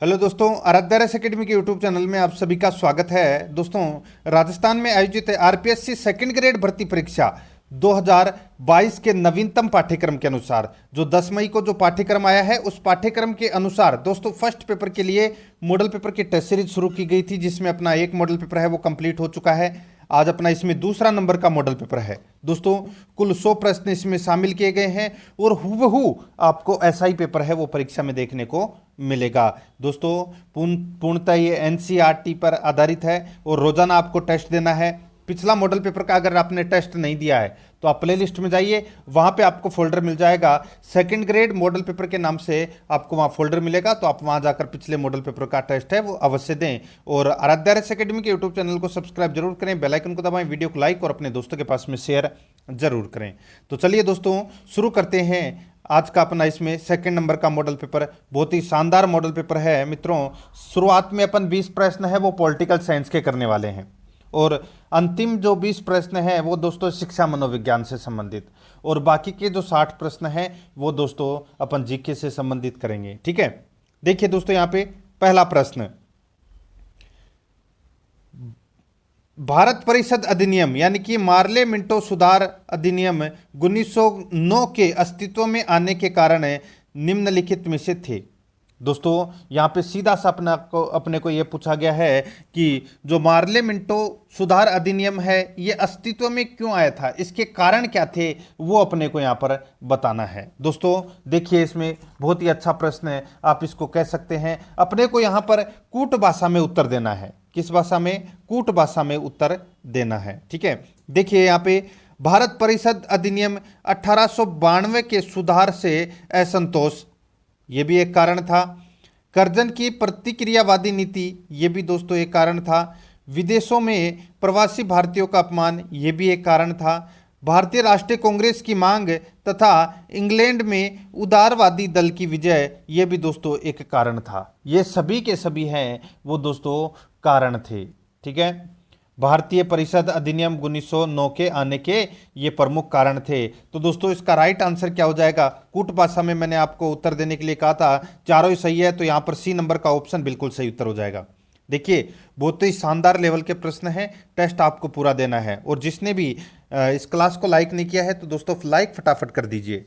Hello दोस्तों, Aaradhya race academy के YouTube channel में आप सभी का स्वागत है। दोस्तों, राजस्थान में आयोजित आरपीएससी सेकंड ग्रेड भर्ती परीक्षा 2022 के नवीनतम पाठ्यक्रम के अनुसार जो 10 मई को जो पाठ्यक्रम आया है, उस पाठ्यक्रम के अनुसार दोस्तों फर्स्ट पेपर के लिए मॉडल पेपर की टेस्ट सीरीज शुरू की गई थी, जिसमें अपना एक मॉडल पेपर है वो कंप्लीट हो चुका है। आज अपना इसमें दूसरा नंबर का मॉडल पेपर है। दोस्तों, कुल 100 प्रश्न इसमें शामिल किए गए हैं और हूबहू आपको ऐसा ही पेपर है वो परीक्षा में देखने को मिलेगा। दोस्तों, पूर्णतः ये एनसीईआरटी पर आधारित है और रोजाना आपको टेस्ट देना है। पिछला मॉडल पेपर का अगर आपने टेस्ट नहीं दिया है तो आप प्ले लिस्ट में जाइए, वहां पे आपको फोल्डर मिल जाएगा सेकंड ग्रेड मॉडल पेपर के नाम से, आपको वहां फोल्डर मिलेगा। तो आप वहां जाकर पिछले मॉडल पेपर का टेस्ट है वो अवश्य दें और आराध्या रेस एकेडमी के यूट्यूब चैनल को सब्सक्राइब जरूर करें, बेल आइकन को दबाएं, वीडियो को लाइक और अपने दोस्तों के पास में शेयर जरूर करें। तो चलिए दोस्तों, शुरू करते हैं आज का अपना इसमें सेकंड नंबर का मॉडल पेपर। बहुत ही शानदार मॉडल पेपर है मित्रों। शुरुआत में अपन 20 प्रश्न है वो पॉलिटिकल साइंस के करने वाले हैं और अंतिम जो 20 प्रश्न हैं वो दोस्तों शिक्षा मनोविज्ञान से संबंधित, और बाकी के जो 60 प्रश्न हैं वो दोस्तों अपन जीके से संबंधित करेंगे। ठीक है, देखिए दोस्तों, यहाँ पे पहला प्रश्न, भारत परिषद अधिनियम यानी कि मार्ले मिंटो सुधार अधिनियम 1909 के अस्तित्व में आने के कारण निम्नलिखित में से थे। दोस्तों, यहाँ पे सीधा सा अपने को ये पूछा गया है कि जो मार्ले मिंटो सुधार अधिनियम है ये अस्तित्व में क्यों आया था, इसके कारण क्या थे, वो अपने को यहाँ पर बताना है। दोस्तों देखिए, इसमें बहुत ही अच्छा प्रश्न है, आप इसको कह सकते हैं। अपने को यहाँ पर कूट भाषा में उत्तर देना है। किस भाषा में? कूट भाषा में उत्तर देना है। ठीक है, देखिए यहाँ पे भारत परिषद अधिनियम 1892 के सुधार से असंतोष, ये भी एक कारण था। कर्जन की प्रतिक्रियावादी नीति, ये भी दोस्तों एक कारण था। विदेशों में प्रवासी भारतीयों का अपमान, ये भी एक कारण था। भारतीय राष्ट्रीय कांग्रेस की मांग तथा इंग्लैंड में उदारवादी दल की विजय, ये भी दोस्तों एक कारण था। ये सभी के सभी हैं वो दोस्तों कारण थे। ठीक है, भारतीय परिषद अधिनियम 1909 के आने के ये प्रमुख कारण थे। तो दोस्तों इसका राइट आंसर क्या हो जाएगा? कूट भाषा में मैंने आपको उत्तर देने के लिए कहा था, चारों ही सही है, तो यहाँ पर सी नंबर का ऑप्शन बिल्कुल सही उत्तर हो जाएगा। देखिए, बहुत ही शानदार लेवल के प्रश्न हैं, टेस्ट आपको पूरा देना है। और जिसने भी इस क्लास को लाइक नहीं किया है तो दोस्तों लाइक फटाफट कर दीजिए।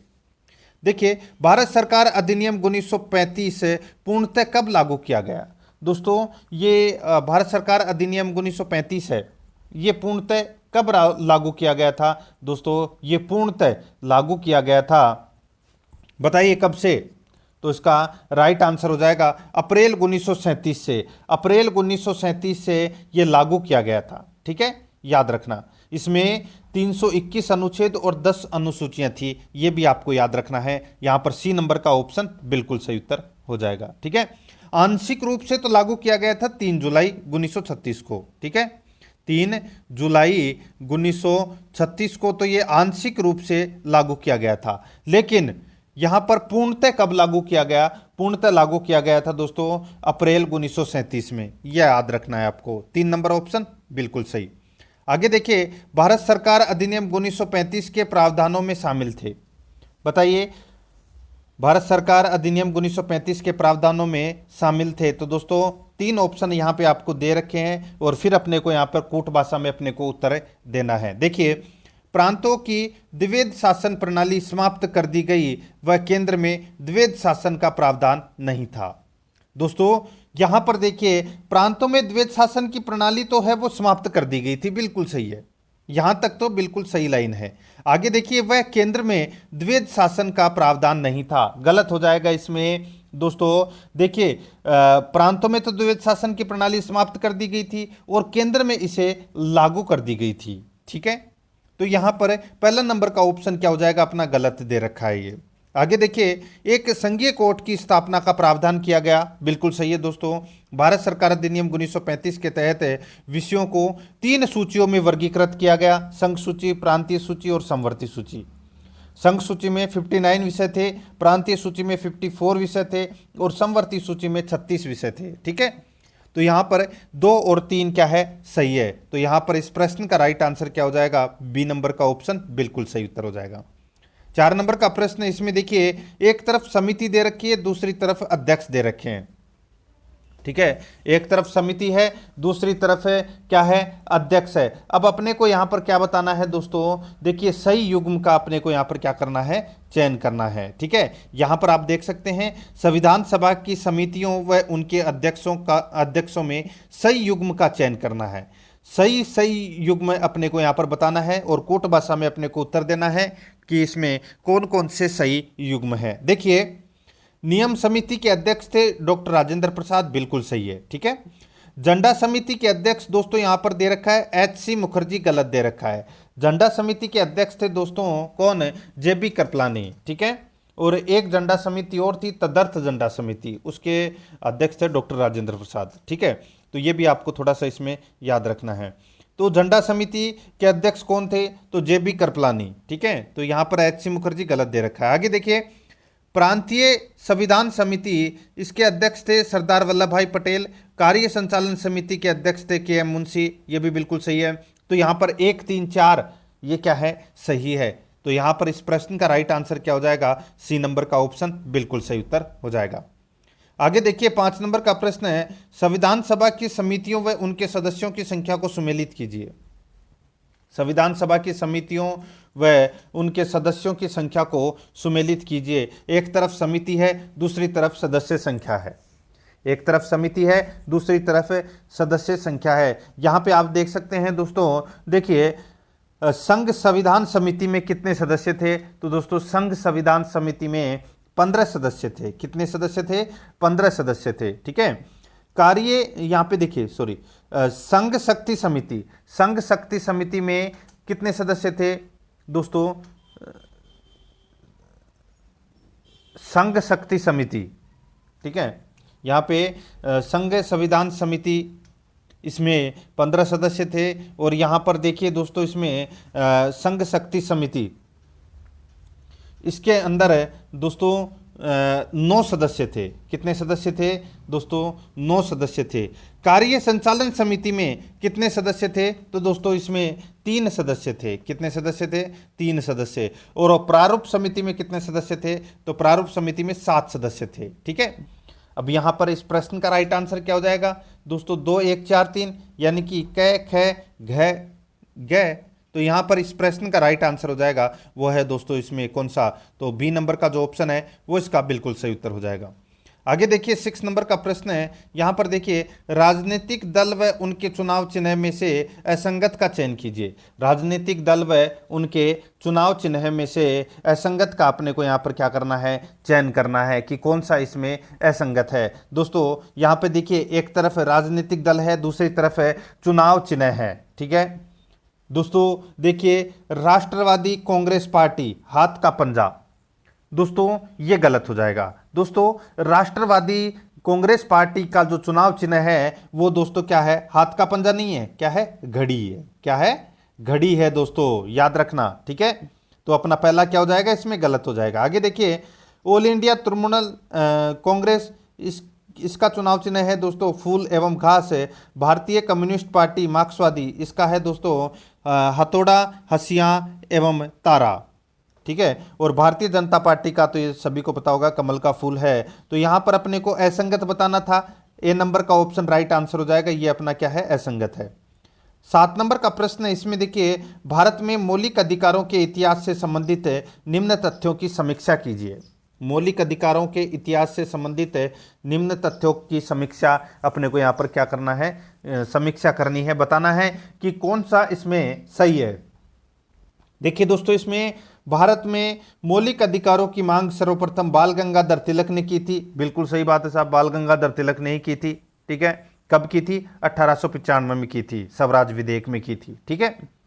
देखिए, भारत सरकार अधिनियम 1935 पूर्णतः कब लागू किया गया? दोस्तों, ये भारत सरकार अधिनियम 1935 है, ये पूर्णतः कब लागू किया गया था? दोस्तों ये पूर्णतः लागू किया गया था, बताइए कब से? तो इसका राइट आंसर हो जाएगा अप्रैल 1937 से। अप्रैल 1937 से ये लागू किया गया था। ठीक है, याद रखना। इसमें 321 अनुच्छेद और 10 अनुसूचियां थी, ये भी आपको याद रखना है। यहां पर सी नंबर का ऑप्शन बिल्कुल सही उत्तर हो जाएगा। ठीक है, आंशिक रूप से तो लागू किया गया था 3 जुलाई 1936 को। ठीक है, 3 जुलाई 1936 को तो ये आंशिक रूप से लागू किया गया था। लेकिन यहां पर पूर्णतः कब लागू किया गया? पूर्णतः लागू किया गया था दोस्तों अप्रैल 1937 में, यह याद रखना है आपको। 3 नंबर ऑप्शन बिल्कुल सही। आगे देखिए, भारत सरकार अधिनियम 1935 के प्रावधानों में शामिल थे, बताइए। भारत सरकार अधिनियम 1935 के प्रावधानों में शामिल थे, तो दोस्तों 3 ऑप्शन यहाँ पे आपको दे रखे हैं और फिर अपने को यहाँ पर कूट भाषा में अपने को उत्तर देना है। देखिए, प्रांतों की द्विवेद शासन प्रणाली समाप्त कर दी गई व केंद्र में द्विवेद शासन का प्रावधान नहीं था। दोस्तों यहाँ पर देखिए, प्रांतों में द्विवेद शासन की प्रणाली तो है वो समाप्त कर दी गई थी, बिल्कुल सही है, यहां तक तो बिल्कुल सही लाइन है। आगे देखिए, वह केंद्र में द्विवेद शासन का प्रावधान नहीं था, गलत हो जाएगा इसमें। दोस्तों देखिए, प्रांतों में तो द्विवेद शासन की प्रणाली समाप्त कर दी गई थी और केंद्र में इसे लागू कर दी गई थी। ठीक है, तो यहां पर पहला नंबर का ऑप्शन क्या हो जाएगा? अपना गलत दे रखा है ये। आगे देखिए, एक संघीय कोर्ट की स्थापना का प्रावधान किया गया, बिल्कुल सही है दोस्तों। भारत सरकार अधिनियम 1935 के तहत विषयों को 3 सूचियों में वर्गीकृत किया गया, संघ सूची, प्रांतीय सूची और समवर्ती सूची। संघ सूची में 59 विषय थे, प्रांतीय सूची में 54 विषय थे और समवर्ती सूची में 36 विषय थे। ठीक है, तो यहां पर 2 और 3 क्या है? सही है। तो यहां पर इस प्रश्न का राइट आंसर क्या हो जाएगा? बी नंबर का ऑप्शन बिल्कुल सही उत्तर हो जाएगा। 4 नंबर का प्रश्न, इसमें देखिए एक तरफ समिति दे रखी है, दूसरी तरफ अध्यक्ष दे रखे हैं। ठीक है, एक तरफ समिति है, दूसरी तरफ है क्या है, अध्यक्ष है। अब अपने को यहां पर क्या बताना है दोस्तों, देखिए सही युग्म का अपने को यहां पर क्या करना है, चयन करना है। ठीक है, यहां पर आप देख सकते हैं संविधान सभा की समितियों व उनके अध्यक्षों में सही युग्म का चयन करना है। सही युग्म अपने को यहां पर बताना है और कोट भाषा में अपने को उत्तर देना है कि इसमें कौन कौन से सही युग्म है। देखिए नियम समिति के अध्यक्ष थे डॉक्टर राजेंद्र प्रसाद, बिल्कुल सही है। ठीक है, झंडा समिति के अध्यक्ष दोस्तों यहां पर दे रखा है एच.सी. मुखर्जी, गलत दे रखा है। झंडा समिति के अध्यक्ष थे दोस्तों कौन, जे.बी. कृपलानी। ठीक है, और एक झंडा समिति और थी तदर्थ झंडा समिति, उसके अध्यक्ष थे डॉक्टर राजेंद्र प्रसाद। ठीक है, तो ये भी आपको थोड़ा सा इसमें याद रखना है। तो झंडा समिति के अध्यक्ष कौन थे, तो जे.बी. कृपलानी। ठीक है, तो यहां पर एच.सी. मुखर्जी गलत दे रखा है। आगे देखिए प्रांतीय संविधान समिति, इसके अध्यक्ष थे सरदार वल्लभ भाई पटेल। कार्य संचालन समिति के अध्यक्ष थे के.एम. मुंशी, ये भी बिल्कुल सही है। तो यहां पर 1, 3, 4 ये क्या है, सही है। तो यहां पर इस प्रश्न का राइट आंसर क्या हो जाएगा, सी नंबर का ऑप्शन बिल्कुल सही उत्तर हो जाएगा। आगे देखिए 5 नंबर का प्रश्न है संविधान सभा की समितियों व उनके सदस्यों की संख्या को सुमेलित कीजिए। संविधान सभा की समितियों व उनके सदस्यों की संख्या को सुमेलित कीजिए। एक तरफ समिति है, दूसरी तरफ सदस्य संख्या है। एक तरफ समिति है, दूसरी तरफ सदस्य संख्या है। यहाँ पे आप देख सकते हैं दोस्तों, देखिए संघ संविधान समिति में कितने सदस्य थे, तो दोस्तों संघ संविधान समिति में 15 सदस्य थे। कितने सदस्य थे, 15 सदस्य थे। ठीक है, कार्य यहाँ पे देखिए संघ शक्ति समिति, संघ शक्ति समिति में कितने सदस्य थे दोस्तों, संघ शक्ति समिति। ठीक है, यहाँ पे संघ संविधान समिति इसमें 15 सदस्य थे और यहाँ पर देखिए दोस्तों इसमें संघ शक्ति समिति इसके अंदर दोस्तों 9 सदस्य थे। कितने सदस्य थे दोस्तों, 9 सदस्य थे। कार्य संचालन समिति में कितने सदस्य थे, तो दोस्तों इसमें 3 सदस्य थे। कितने सदस्य थे, 3 सदस्य। और प्रारूप समिति में कितने सदस्य थे, तो प्रारूप समिति में 7 सदस्य थे। ठीक है, अब यहां पर इस प्रश्न का राइट आंसर क्या हो जाएगा दोस्तों, 2, 1, 4, 3 यानी कि क, ख, घ, ग। तो यहां पर इस प्रश्न का राइट आंसर हो जाएगा वो है दोस्तों इसमें कौन सा, तो बी नंबर का जो ऑप्शन है वो इसका बिल्कुल सही उत्तर हो जाएगा। आगे देखिए 6 नंबर का प्रश्न है, यहां पर देखिए राजनीतिक दल व उनके चुनाव चिन्ह में से असंगत का चयन कीजिए। राजनीतिक दल व उनके चुनाव चिन्ह में से असंगत का अपने को यहां पर क्या करना है, चयन करना है कि कौन सा इसमें असंगत है। दोस्तों यहां पे देखिए एक तरफ राजनीतिक दल है, दूसरी तरफ है चुनाव चिन्ह है। ठीक है दोस्तों, देखिए राष्ट्रवादी कांग्रेस पार्टी हाथ का पंजा, दोस्तों ये गलत हो जाएगा। दोस्तों राष्ट्रवादी कांग्रेस पार्टी का जो चुनाव चिन्ह है वो दोस्तों क्या है, हाथ का पंजा नहीं है, क्या है, घड़ी है। क्या है, घड़ी है दोस्तों, याद रखना। ठीक है, तो अपना पहला क्या हो जाएगा, इसमें गलत हो जाएगा। आगे देखिए ऑल इंडिया तृणमूल कांग्रेस, इसका चुनाव चिन्ह है दोस्तों फूल एवं घास है। भारतीय कम्युनिस्ट पार्टी मार्क्सवादी, इसका है दोस्तों हथौड़ा, हंसियां एवं तारा। ठीक है, और भारतीय जनता पार्टी का तो ये सभी को पता होगा कमल का फूल है। तो यहां पर अपने को असंगत बताना था, ए नंबर का ऑप्शन राइट आंसर हो जाएगा, ये अपना क्या है, असंगत है। 7 नंबर का प्रश्न है, इसमें देखिए भारत में मौलिक अधिकारों के इतिहास से संबंधित निम्न तथ्यों की समीक्षा कीजिए। मौलिक अधिकारों के इतिहास से संबंधित निम्न तथ्यों की समीक्षा अपने को यहाँ पर क्या करना है, समीक्षा करनी है, बताना है कि कौन सा इसमें सही है। देखिए दोस्तों इसमें भारत में मौलिक अधिकारों की मांग सर्वप्रथम बाल गंगाधर तिलक ने की थी। बिल्कुल सही बात है साहब, बाल गंगाधर तिलक ने ही की थी। ठीक है, कब की थी, 1895 में की थी, स्वराज विधेयक में की थी। ठीक है,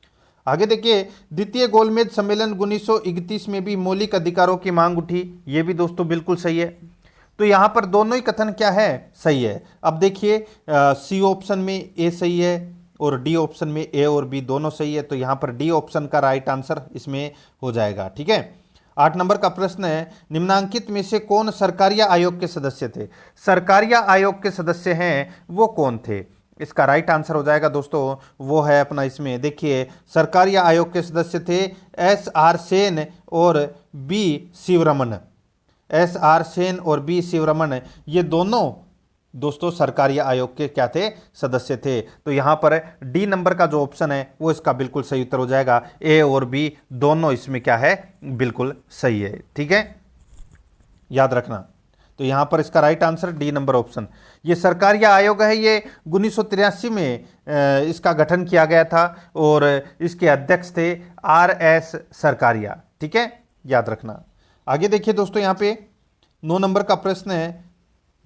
आगे देखिए द्वितीय गोलमेज सम्मेलन 1931 में भी मौलिक अधिकारों की मांग उठी, ये भी दोस्तों बिल्कुल सही है। तो यहां पर दोनों ही कथन क्या है, सही है। अब देखिए सी ऑप्शन में ए सही है और डी ऑप्शन में ए और बी दोनों सही है, तो यहां पर डी ऑप्शन का राइट आंसर इसमें हो जाएगा। ठीक है, 8 नंबर का प्रश्न है, निम्नांकित में से कौन सरकारिया आयोग के सदस्य थे। सरकारिया आयोग के सदस्य हैं वो कौन थे, इसका राइट आंसर हो जाएगा दोस्तों वो है अपना इसमें देखिए सरकारिया आयोग के सदस्य थे एस.आर. सेन और बी. शिवरमन। एस.आर. सेन और बी. शिवरमन ये दोनों दोस्तों सरकारी आयोग के क्या थे, सदस्य थे। तो यहां पर डी नंबर का जो ऑप्शन है वो इसका बिल्कुल सही उत्तर हो जाएगा। ए और बी दोनों इसमें क्या है, बिल्कुल सही है। ठीक है, याद रखना। तो यहां पर इसका right answer D number option. ये सरकारी आयोग है, ये 1983 में इसका गठन किया गया था और इसके अध्यक्ष थे आर.एस. सरकारिया। ठीक है, याद रखना। आगे देखिए दोस्तों, यहां पे 9 नंबर का प्रश्न है।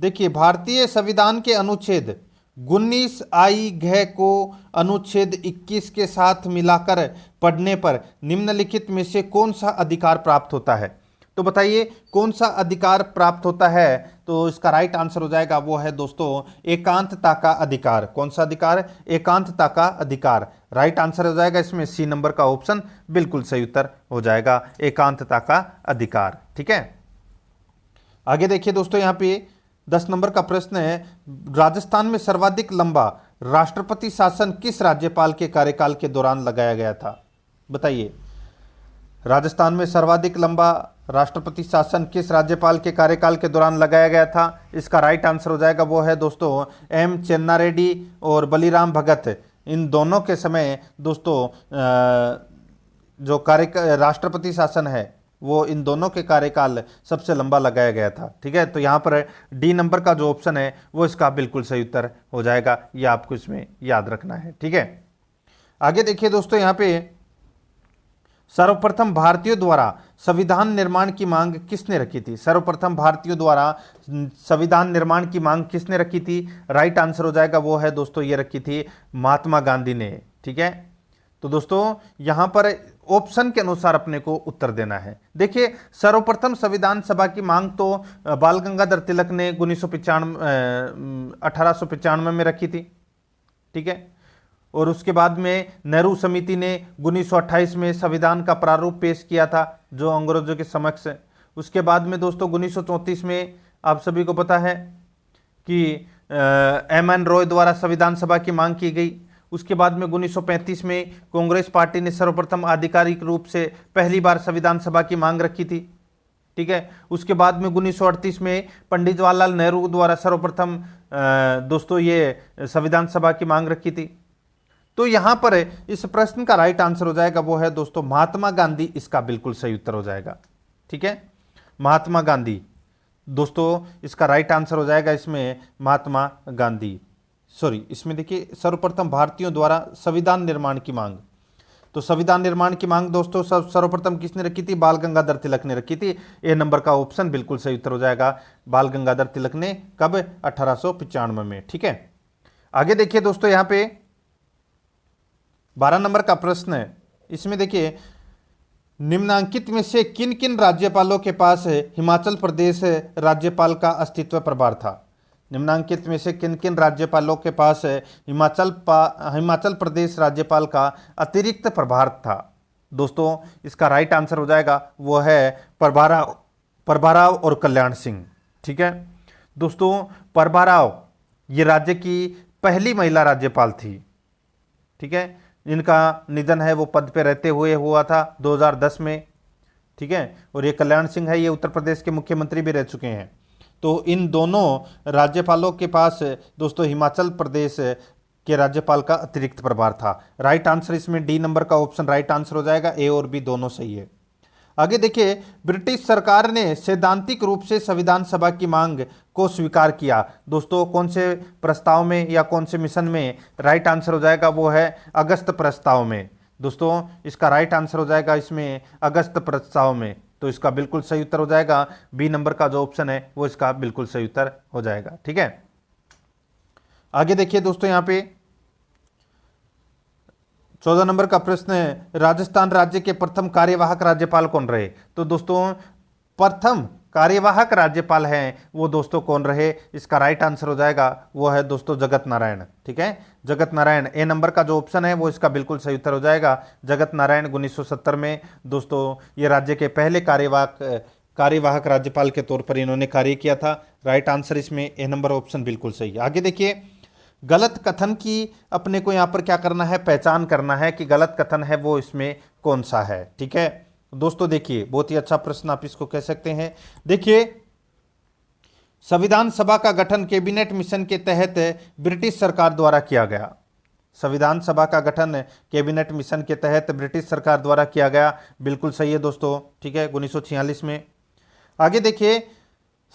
देखिए, भारतीय संविधान के अनुच्छेद 19 आई घ को अनुच्छेद 21 के साथ मिलाकर पढ़ने पर निम्नलिखित में से कौन सा अधिकार प्राप्त होता है? तो बताइए कौन सा अधिकार प्राप्त होता है? तो इसका राइट आंसर हो जाएगा वो है दोस्तों एकांतता का अधिकार। कौन सा अधिकार? एकांतता का अधिकार। राइट आंसर हो जाएगा इसमें सी नंबर का ऑप्शन बिल्कुल सही उत्तर हो जाएगा, एकांतता का अधिकार। ठीक है, आगे देखिए दोस्तों, यहां पे 10 नंबर का प्रश्न है। राजस्थान में सर्वाधिक लंबा राष्ट्रपति शासन किस राज्यपाल के कार्यकाल के दौरान लगाया गया था? बताइए, राजस्थान में सर्वाधिक लंबा राष्ट्रपति शासन किस राज्यपाल के कार्यकाल के दौरान लगाया गया था? इसका राइट आंसर हो जाएगा वो है दोस्तों एम चेन्ना रेड्डी और बलीराम भगत। इन दोनों के समय दोस्तों जो राष्ट्रपति शासन है वो इन दोनों के कार्यकाल सबसे लंबा लगाया गया था। ठीक है, तो यहाँ पर डी नंबर का जो ऑप्शन है वो इसका बिल्कुल सही उत्तर हो जाएगा, ये आपको इसमें याद रखना है। ठीक है, आगे देखिए दोस्तों, यहाँ पे सर्वप्रथम भारतीयों द्वारा संविधान निर्माण की मांग किसने रखी थी? सर्वप्रथम भारतीयों द्वारा संविधान निर्माण की मांग किसने रखी थी? राइट आंसर हो जाएगा वो है दोस्तों, ये रखी थी महात्मा गांधी ने। ठीक है, तो दोस्तों यहां पर ऑप्शन के अनुसार अपने को उत्तर देना है। देखिए, सर्वप्रथम संविधान सभा की मांग तो बाल गंगाधर तिलक ने 1895 में रखी थी। ठीक है, और उसके बाद में नेहरू समिति ने 1928 में संविधान का प्रारूप पेश किया था जो अंग्रेजों के समक्ष। उसके बाद में दोस्तों 1934 में आप सभी को पता है कि एम.एन. रॉय द्वारा संविधान सभा की मांग की गई। उसके बाद में 1935 में कांग्रेस पार्टी ने सर्वप्रथम आधिकारिक रूप से पहली बार संविधान सभा की मांग रखी थी। ठीक है, उसके बाद में 1938 में पंडित जवाहरलाल नेहरू द्वारा सर्वप्रथम दोस्तों ये संविधान सभा की मांग रखी थी। तो यहां पर इस प्रश्न का राइट आंसर हो जाएगा वो है दोस्तों महात्मा गांधी, इसका बिल्कुल सही उत्तर हो जाएगा। ठीक है, महात्मा गांधी दोस्तों इसका राइट आंसर हो जाएगा इसमें महात्मा गांधी। सॉरी, इसमें देखिए सर्वप्रथम भारतीयों द्वारा संविधान निर्माण की मांग, तो संविधान निर्माण की मांग दोस्तों सर्वप्रथम किसने रखी थी? बाल गंगाधर तिलक ने रखी थी। ए नंबर का ऑप्शन बिल्कुल सही उत्तर हो जाएगा, बाल गंगाधर तिलक ने। कब? 1895 में। ठीक है, आगे देखिए दोस्तों, यहां पे 12 नंबर का प्रश्न है। इसमें देखिए, निम्नांकित में से किन किन राज्यपालों के पास हिमाचल प्रदेश राज्यपाल का अस्तित्व प्रभार था? निम्नांकित में से किन किन राज्यपालों के पास हिमाचल प्रदेश राज्यपाल का अतिरिक्त प्रभार था? दोस्तों इसका राइट आंसर हो जाएगा वो है प्रभाराव और कल्याण सिंह। ठीक है दोस्तों, प्रभाराव ये राज्य की पहली महिला राज्यपाल थी। ठीक है, इनका निधन है वो पद पे रहते हुए हुआ था 2010 में। ठीक है, और ये कल्याण सिंह है, ये उत्तर प्रदेश के मुख्यमंत्री भी रह चुके हैं। तो इन दोनों राज्यपालों के पास दोस्तों हिमाचल प्रदेश के राज्यपाल का अतिरिक्त प्रभार था। राइट आंसर इसमें डी नंबर का ऑप्शन राइट आंसर हो जाएगा, ए और बी दोनों सही है। आगे देखिए, ब्रिटिश सरकार ने सैद्धांतिक रूप से संविधान सभा की मांग को स्वीकार किया। दोस्तों कौन से प्रस्ताव में या कौन से मिशन में? राइट आंसर हो जाएगा वो है अगस्त प्रस्ताव में। दोस्तों इसका राइट आंसर हो जाएगा इसमें अगस्त प्रस्ताव में। तो इसका बिल्कुल सही उत्तर हो जाएगा बी नंबर का जो ऑप्शन है वो इसका बिल्कुल सही उत्तर हो जाएगा। ठीक है, आगे देखिए दोस्तों, यहां पे 14 नंबर का प्रश्न है, राजस्थान राज्य के प्रथम कार्यवाहक राज्यपाल कौन रहे? तो दोस्तों प्रथम कार्यवाहक राज्यपाल हैं वो दोस्तों कौन रहे? इसका राइट आंसर हो जाएगा वो है दोस्तों जगत नारायण। ठीक है, जगत नारायण। ए नंबर का जो ऑप्शन है वो इसका बिल्कुल सही उत्तर हो जाएगा, जगत नारायण। 1970 में दोस्तों ये राज्य के पहले कार्यवाहक राज्यपाल के तौर पर इन्होंने कार्य किया था। राइट आंसर इसमें ए नंबर ऑप्शन बिल्कुल सही है। आगे देखिए, गलत कथन की अपने को यहाँ पर क्या करना है? पहचान करना है कि गलत कथन है वो इसमें कौन सा है। ठीक है दोस्तों, देखिए बहुत ही अच्छा प्रश्न आप इसको कह सकते हैं। देखिए, संविधान सभा का गठन कैबिनेट मिशन के तहत ब्रिटिश सरकार द्वारा किया गया। संविधान सभा का गठन कैबिनेट मिशन के तहत ब्रिटिश सरकार द्वारा किया गया, बिल्कुल सही है दोस्तों, ठीक है, 1946 में। आगे देखिए,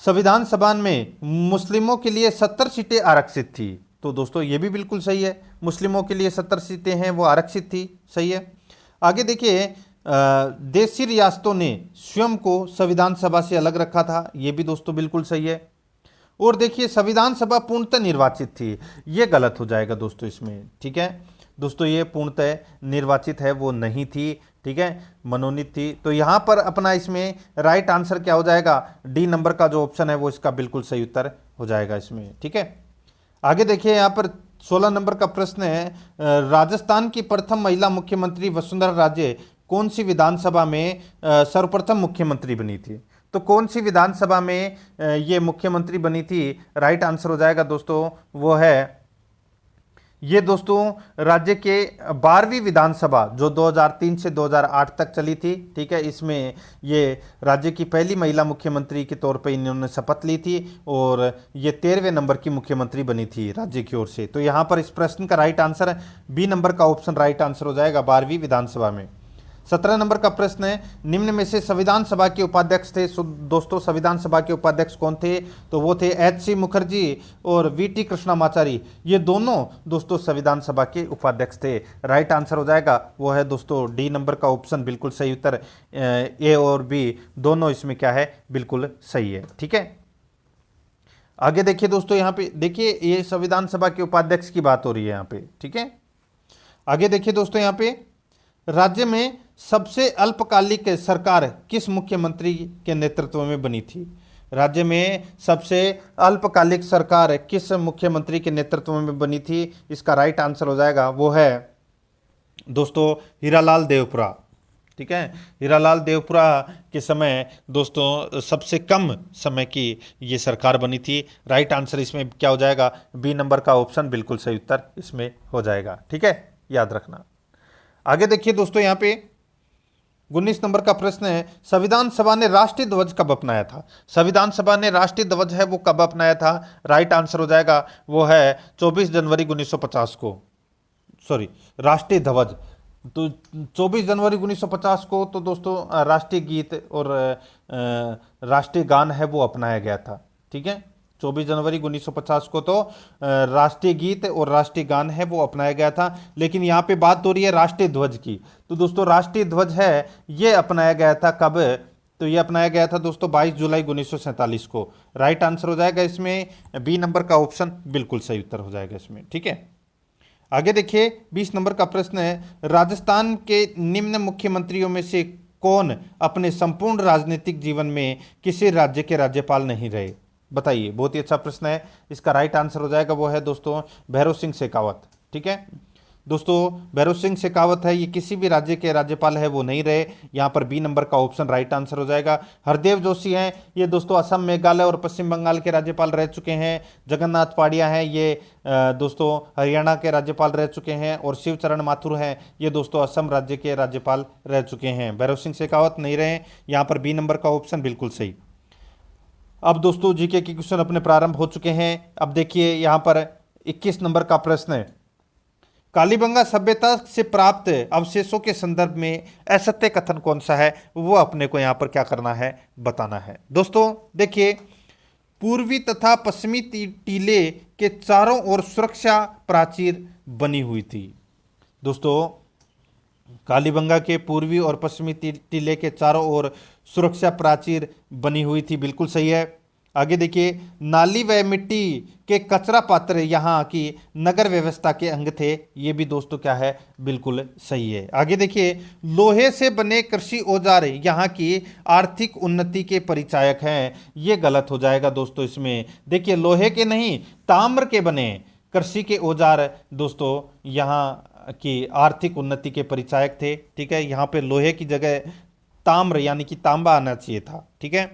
संविधान सभा में मुस्लिमों के लिए 70 सीटें आरक्षित थी, तो दोस्तों ये भी बिल्कुल सही है, मुस्लिमों के लिए 70 सीटें हैं वो आरक्षित थी, सही है। आगे देखिए, देशी रियासतों ने स्वयं को संविधान सभा से अलग रखा था, ये भी दोस्तों बिल्कुल सही है। और देखिए, संविधान सभा पूर्णतः निर्वाचित थी, ये गलत हो जाएगा दोस्तों इसमें, ठीक है दोस्तों, ये पूर्णतः निर्वाचित है वो नहीं थी, ठीक है, मनोनीत थी। तो यहाँ पर अपना इसमें राइट आंसर क्या हो जाएगा, डी नंबर का जो ऑप्शन है वो इसका बिल्कुल सही उत्तर हो जाएगा इसमें, ठीक है। आगे देखिए, यहाँ पर 16 नंबर का प्रश्न है, राजस्थान की प्रथम महिला मुख्यमंत्री वसुंधरा राजे कौन सी विधानसभा में सर्वप्रथम मुख्यमंत्री बनी थी। तो कौन सी विधानसभा में ये मुख्यमंत्री बनी थी, राइट आंसर हो जाएगा दोस्तों वो है ये दोस्तों राज्य के 12वीं विधानसभा जो 2003 से 2008 तक चली थी, ठीक है, इसमें ये राज्य की पहली महिला मुख्यमंत्री के तौर पर इन्होंने शपथ ली थी और ये 13वें नंबर की मुख्यमंत्री बनी थी राज्य की ओर से। तो यहाँ पर इस प्रश्न का राइट आंसर बी नंबर का ऑप्शन राइट आंसर हो जाएगा 12वीं विधानसभा में। 17 नंबर का प्रश्न है, निम्न में से संविधान सभा के उपाध्यक्ष थे। दोस्तों संविधान सभा के उपाध्यक्ष कौन थे, तो वो थे एच.सी. मुखर्जी और वी.टी. कृष्णामाचारी, ये दोनों दोस्तों संविधान सभा के उपाध्यक्ष थे। राइट आंसर हो जाएगा वो है दोस्तों डी नंबर का ऑप्शन, बिल्कुल सही उत्तर, ए और बी दोनों इसमें क्या है, बिल्कुल सही है, ठीक है। आगे देखिए दोस्तों, यहाँ पे देखिए ये संविधान सभा के उपाध्यक्ष की बात हो रही है यहाँ पे, ठीक है। आगे देखिए दोस्तों, यहाँ पे राज्य में सबसे अल्पकालिक सरकार किस मुख्यमंत्री के नेतृत्व में बनी थी। राज्य में सबसे अल्पकालिक सरकार किस मुख्यमंत्री के नेतृत्व में बनी थी, इसका राइट आंसर हो जाएगा वो है दोस्तों हीरालाल देवपुरा, ठीक है। हीरालाल देवपुरा के समय दोस्तों सबसे कम समय की ये सरकार बनी थी। राइट आंसर इसमें क्या हो जाएगा, बी नंबर का ऑप्शन बिल्कुल सही उत्तर इसमें हो जाएगा, ठीक है, याद रखना। आगे देखिए दोस्तों, यहाँ पे 19 नंबर का प्रश्न है, संविधान सभा ने राष्ट्रीय ध्वज कब अपनाया था। संविधान सभा ने राष्ट्रीय ध्वज है वो कब अपनाया था, राइट आंसर हो जाएगा वो है 24 जनवरी 1950 को, सॉरी राष्ट्रीय ध्वज तो 24 जनवरी 1950 को तो दोस्तों राष्ट्रीय गीत और राष्ट्रीय गान है वो अपनाया गया था, ठीक है। 24 जनवरी 1950 को तो राष्ट्रीय गीत और राष्ट्रीय गान है वो अपनाया गया था, लेकिन यहाँ पे बात हो रही है राष्ट्रीय ध्वज की। तो दोस्तों राष्ट्रीय ध्वज है ये अपनाया गया था कब, तो ये अपनाया गया था दोस्तों 22 जुलाई 1947 को। राइट आंसर हो जाएगा इसमें बी नंबर का ऑप्शन, बिल्कुल सही उत्तर हो जाएगा इसमें, ठीक है। आगे देखिए 20 नंबर का प्रश्न है, राजस्थान के निम्न मुख्यमंत्रियों में से कौन अपने संपूर्ण राजनीतिक जीवन में किसी राज्य के राज्यपाल नहीं रहे, बताइए। बहुत ही अच्छा प्रश्न है, इसका राइट आंसर हो जाएगा वो है दोस्तों भैरव सिंह शेखावत, ठीक है दोस्तों, भैरव सिंह शेखावत है ये किसी भी राज्य के राज्यपाल है वो नहीं रहे, यहाँ पर बी नंबर का ऑप्शन राइट आंसर हो जाएगा। हरदेव जोशी हैं ये दोस्तों असम, मेघालय और पश्चिम बंगाल के राज्यपाल रह चुके हैं। जगन्नाथ पाड़िया हैं ये दोस्तों हरियाणा के राज्यपाल रह चुके हैं। और शिवचरण माथुर हैं ये दोस्तों असम राज्य के राज्यपाल रह चुके हैं। भैरव सिंह शेखावत नहीं रहे, यहाँ पर बी नंबर का ऑप्शन बिल्कुल सही। अब दोस्तों जीके के क्वेश्चन अपने प्रारंभ हो चुके हैं। अब देखिए यहाँ पर 21 नंबर का प्रश्न है, कालीबंगा सभ्यता से प्राप्त अवशेषों के संदर्भ में असत्य कथन कौन सा है, वो अपने को यहाँ पर क्या करना है, बताना है। दोस्तों देखिए, पूर्वी तथा पश्चिमी टीले के चारों ओर सुरक्षा प्राचीर बनी हुई थी। दोस्तों कालीबंगा के पूर्वी और पश्चिमी टीले के चारों ओर सुरक्षा प्राचीर बनी हुई थी, बिल्कुल सही है। आगे देखिए, नाली व मिट्टी के कचरा पात्र यहाँ की नगर व्यवस्था के अंग थे, ये भी दोस्तों क्या है, बिल्कुल सही है। आगे देखिए, लोहे से बने कृषि औजार यहाँ की आर्थिक उन्नति के परिचायक हैं, ये गलत हो जाएगा दोस्तों इसमें। देखिए लोहे के नहीं ताम्र के बने कृषि के औजार दोस्तों यहाँ की आर्थिक उन्नति के परिचायक थे, ठीक है। यहाँ पे लोहे की जगह ताम्र यानी कि तांबा आना चाहिए था, ठीक है।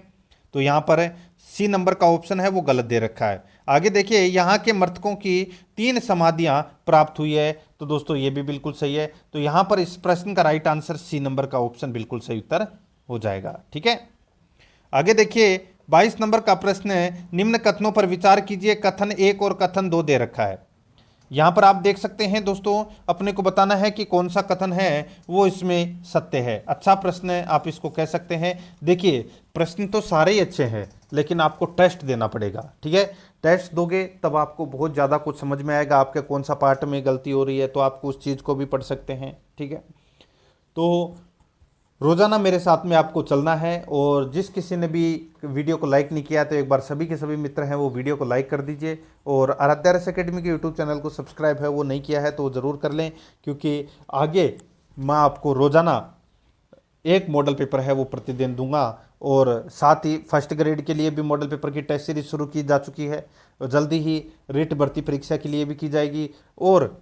तो यहाँ पर सी नंबर का ऑप्शन है वो गलत दे रखा है। आगे देखिए, यहाँ के मृतकों की 3 समाधियाँ प्राप्त हुई है, तो दोस्तों ये भी बिल्कुल सही है। तो यहाँ पर इस प्रश्न का राइट आंसर सी नंबर का ऑप्शन बिल्कुल सही उत्तर हो जाएगा, ठीक है। आगे देखिए 22 नंबर का प्रश्न है, निम्न कथनों पर विचार कीजिए। कथन 1 और कथन 2 दे रखा है। यहां पर आप देख सकते हैं दोस्तों, अपने को बताना है कि कौन सा कथन है वो इसमें सत्य है। अच्छा प्रश्न है, आप इसको कह सकते हैं। देखिए, प्रश्न तो सारे ही अच्छे हैं, लेकिन आपको टेस्ट देना पड़ेगा, ठीक है। टेस्ट दोगे तब आपको बहुत ज़्यादा कुछ समझ में आएगा, आपके कौन सा पार्ट में गलती हो रही है, तो आपको उस चीज़ को भी पढ़ सकते हैं, ठीक है। तो रोजाना मेरे साथ में आपको चलना है, और जिस किसी ने भी वीडियो को लाइक नहीं किया तो एक बार सभी के सभी मित्र हैं वो वीडियो को लाइक कर दीजिए, और आराध्या रस एकेडमी के यूट्यूब चैनल को सब्सक्राइब है वो नहीं किया है तो वो ज़रूर कर लें, क्योंकि आगे मैं आपको रोजाना एक मॉडल पेपर है वो प्रतिदिन दूंगा, और साथ ही फर्स्ट ग्रेड के लिए भी मॉडल पेपर की टेस्ट सीरीज शुरू की जा चुकी है, और जल्दी ही रिट भर्ती परीक्षा के लिए भी की जाएगी। और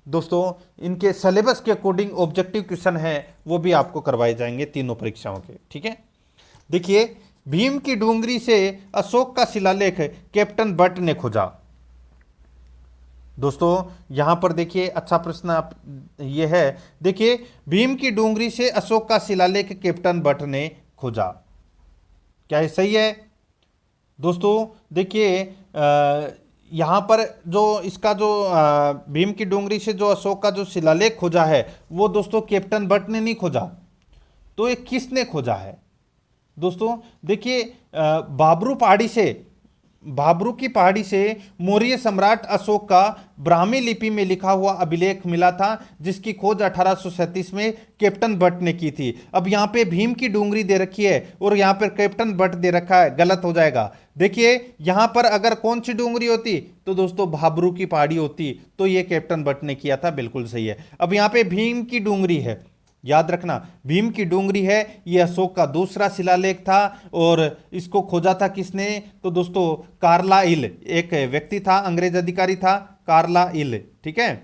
दोस्तों, इनके सिलेबस के अकॉर्डिंग ऑब्जेक्टिव क्वेश्चन है वो भी आपको करवाए जाएंगे तीनों परीक्षाओं के, ठीक है। देखिए, भीम की डूंगरी से अशोक का शिलालेख कैप्टन भट्ट ने खोजा। दोस्तों यहां पर देखिए, अच्छा प्रश्न आप ये है। देखिए, भीम की डूंगरी से अशोक का शिलालेख कैप्टन भट्ट ने खोजा, क्या ये सही है? दोस्तों देखिए, यहाँ पर जो इसका जो भीम की डूंगरी से जो अशोक का जो शिलालेख खोजा है वो दोस्तों कैप्टन भट्ट ने नहीं खोजा, तो ये किसने खोजा है? दोस्तों देखिए, भाबरू की पहाड़ी से मौर्य सम्राट अशोक का ब्राह्मी लिपि में लिखा हुआ अभिलेख मिला था, जिसकी खोज 1837 में कैप्टन भट्ट ने की थी। अब यहाँ पे भीम की डूंगरी दे रखी है और यहाँ पर कैप्टन भट्ट दे रखा है, गलत हो जाएगा। देखिए, यहाँ पर अगर कौन सी डूंगरी होती तो दोस्तों भाबरू की पहाड़ी होती, तो ये कैप्टन भट्ट ने किया था, बिल्कुल सही है। अब यहाँ पे भीम की डूंगरी है, याद रखना, भीम की डूंगरी है, ये अशोक का दूसरा शिलालेख था, और इसको खोजा था किसने? तो दोस्तों कार्लाइल, एक व्यक्ति था, अंग्रेज अधिकारी था, कार्लाइल, ठीक है,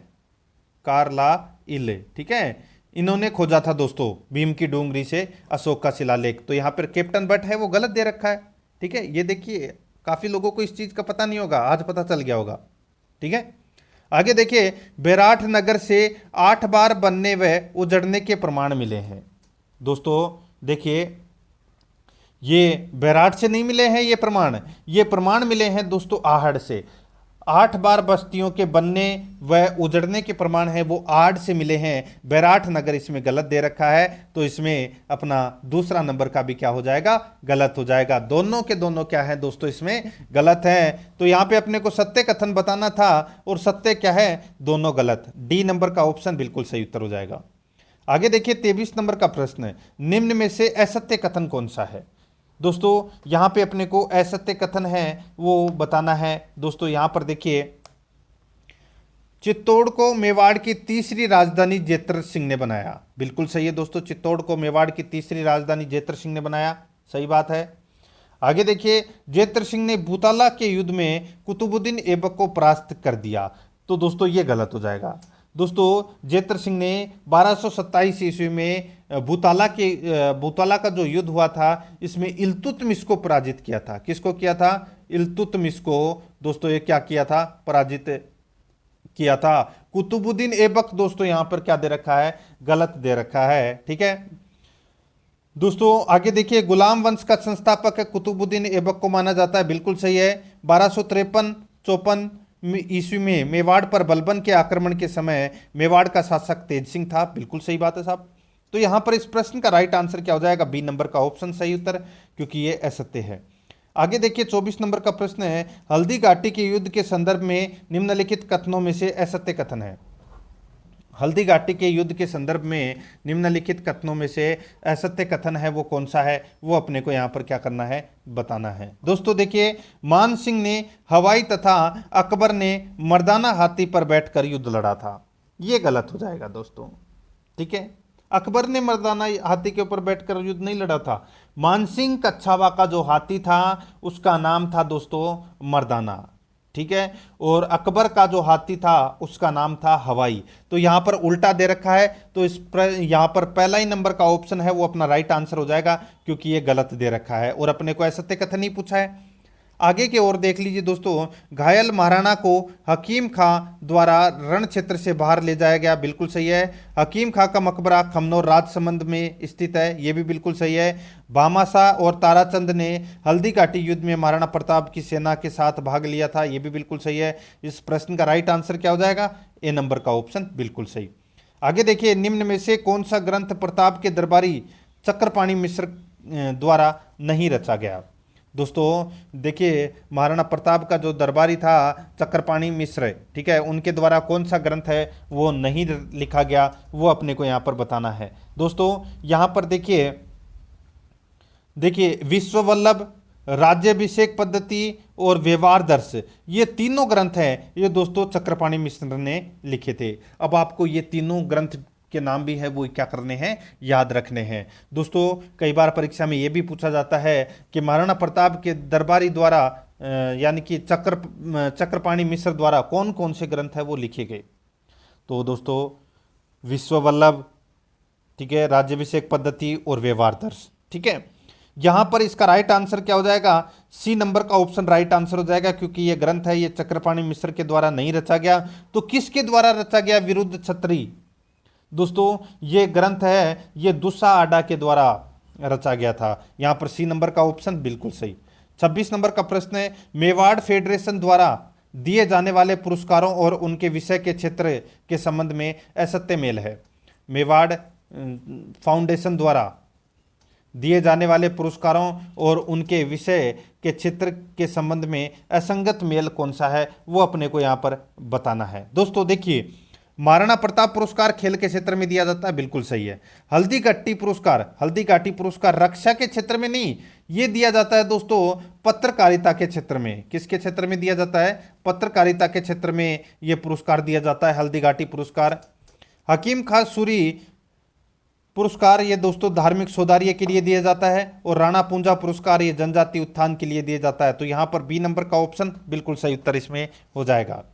कार्लाइल, ठीक है, इन्होंने खोजा था दोस्तों भीम की डूंगरी से अशोक का शिलालेख। तो यहां पर कैप्टन भट्ट है वो गलत दे रखा है, ठीक है। ये देखिए, काफी लोगों को इस चीज का पता नहीं होगा, आज पता चल गया होगा, ठीक है। आगे देखिए, बैराठ नगर से 8 बार बनने व उजड़ने के प्रमाण मिले हैं। दोस्तों देखिए, ये बैराठ से नहीं मिले हैं, ये प्रमाण मिले हैं दोस्तों आहड़ से। 8 बार बस्तियों के बनने व उजड़ने के प्रमाण है वो आहड़ से मिले हैं। बैराठ नगर इसमें गलत दे रखा है, तो इसमें अपना दूसरा नंबर का भी क्या हो जाएगा? गलत हो जाएगा। दोनों के दोनों क्या है दोस्तों? इसमें गलत है। तो यहाँ पे अपने को सत्य कथन बताना था, और सत्य क्या है? दोनों गलत। डी नंबर का ऑप्शन बिल्कुल सही उत्तर हो जाएगा। आगे देखिए, 23 नंबर का प्रश्न है, निम्न में से असत्य कथन कौन सा है? दोस्तों यहाँ पे अपने को असत्य कथन है वो बताना है। दोस्तों यहाँ पर देखिए, चित्तौड़ को मेवाड़ की तीसरी राजधानी जेतर सिंह ने बनाया, बिल्कुल सही है दोस्तों। चित्तौड़ को मेवाड़ की तीसरी राजधानी जेतर सिंह ने बनाया, सही बात है। आगे देखिए, जेतर सिंह ने भूताला के युद्ध में कुतुबुद्दीन ऐबक को परास्त कर दिया, तो दोस्तों ये गलत हो जाएगा। दोस्तों जेतर सिंह ने 1227 ईस्वी में भूताला का जो युद्ध हुआ था, इसमें इल्तुतमिश को पराजित किया था। किसको किया था? इल्तुतमिश को दोस्तों ये क्या किया था? पराजित किया था। कुतुबुद्दीन ऐबक दोस्तों यहां पर क्या दे रखा है? गलत दे रखा है, ठीक है। दोस्तों आगे देखिए, गुलाम वंश का संस्थापक कुतुबुद्दीन ऐबक को माना जाता है, बिल्कुल सही है। 1253-54 ईस्वी में मेवाड़ पर बलबन के आक्रमण के समय मेवाड़ का शासक तेज सिंह था, बिल्कुल सही बात है साहब। तो यहां पर इस प्रश्न का राइट आंसर क्या हो जाएगा? बी नंबर का ऑप्शन सही उत्तर, क्योंकि ये असत्य है। आगे देखिए, 24 नंबर का प्रश्न है, हल्दी घाटी के युद्ध के संदर्भ में निम्नलिखित कथनों में से असत्य कथन है। हल्दी घाटी के युद्ध के संदर्भ में निम्नलिखित कथनों में से असत्य कथन है वो कौन सा है? वो अपने को यहाँ पर क्या करना है? बताना है। दोस्तों देखिए, मान सिंह ने हवाई तथा अकबर ने मर्दाना हाथी पर बैठकर युद्ध लड़ा था, ये गलत हो जाएगा दोस्तों, ठीक है। अकबर ने मर्दाना हाथी के ऊपर बैठकर युद्ध नहीं लड़ा था। मानसिंह कच्छावा का जो हाथी था उसका नाम था दोस्तों मर्दाना, ठीक है, और अकबर का जो हाथी था उसका नाम था हवाई। तो यहां पर उल्टा दे रखा है, तो यहां पर पहला ही नंबर का ऑप्शन है वो अपना राइट आंसर हो जाएगा, क्योंकि ये गलत दे रखा है और अपने को असत्य कथन नहीं पूछा है। आगे की ओर देख लीजिए दोस्तों, घायल महाराणा को हकीम खां द्वारा रण क्षेत्र से बाहर ले जाया गया, बिल्कुल सही है। हकीम खां का मकबरा खमनोर राजसमंद में स्थित है, यह भी बिल्कुल सही है। भामाशाह और ताराचंद ने हल्दी घाटी युद्ध में महाराणा प्रताप की सेना के साथ भाग लिया था, यह भी बिल्कुल सही है। इस प्रश्न का राइट आंसर क्या हो जाएगा? ए नंबर का ऑप्शन बिल्कुल सही। आगे देखिए, निम्न में से कौन सा ग्रंथ प्रताप के दरबारी चक्रपाणी मिश्र द्वारा नहीं रचा गया? दोस्तों देखिए, महाराणा प्रताप का जो दरबारी था चक्रपाणी मिश्र, ठीक है, उनके द्वारा कौन सा ग्रंथ है वो नहीं लिखा गया, वो अपने को यहाँ पर बताना है। दोस्तों यहाँ पर देखिए देखिए विश्व वल्लभ, राज्याभिषेक पद्धति और व्यवहार दर्श, ये तीनों ग्रंथ हैं, ये दोस्तों चक्रपाणी मिश्र ने लिखे थे। अब आपको ये तीनों ग्रंथ के नाम भी है वो क्या करने हैं, याद रखने हैं। दोस्तों कई बार परीक्षा में ये भी पूछा जाता है कि महाराणा प्रताप के दरबारी द्वारा यानी कि चक्रपाणी मिश्र द्वारा कौन कौन से ग्रंथ है वो लिखे गए। तो दोस्तों विश्व वल्लभ, ठीक है, राज्याभिषेक पद्धति और व्यवहार दर्श, ठीक है। यहां पर इसका राइट आंसर क्या हो जाएगा? सी नंबर का ऑप्शन राइट आंसर हो जाएगा, क्योंकि ये ग्रंथ है ये चक्रपाणी मिश्र के द्वारा नहीं रचा गया। तो किसके द्वारा रचा गया? विरुद्ध छत्री। दोस्तों ये ग्रंथ है ये दुस्सा आडा के द्वारा रचा गया था। यहां पर सी नंबर का ऑप्शन बिल्कुल सही। 26 नंबर का प्रश्न है, मेवाड़ फेडरेशन द्वारा दिए जाने वाले पुरस्कारों और उनके विषय के क्षेत्र के संबंध में असत्य मेल है। मेवाड़ फाउंडेशन द्वारा दिए जाने वाले पुरस्कारों और उनके विषय के क्षेत्र के संबंध में असंगत मेल कौन सा है वो अपने को यहाँ पर बताना है। दोस्तों देखिए, महाराणा प्रताप पुरस्कार खेल के क्षेत्र में दिया जाता है, बिल्कुल सही है। हल्दी घाटी पुरस्कार रक्षा के क्षेत्र में नहीं, ये दिया जाता है दोस्तों पत्रकारिता के क्षेत्र में। किसके क्षेत्र में दिया जाता है? पत्रकारिता के क्षेत्र में ये पुरस्कार दिया जाता है, हल्दी घाटी पुरस्कार। हकीम खां सूरी पुरस्कार ये दोस्तों धार्मिक सौंदर्य के लिए दिया जाता है, और राणा पूंजा पुरस्कार ये जनजाति उत्थान के लिए दिया जाता है। तो यहाँ पर बी नंबर का ऑप्शन बिल्कुल सही उत्तर इसमें हो जाएगा।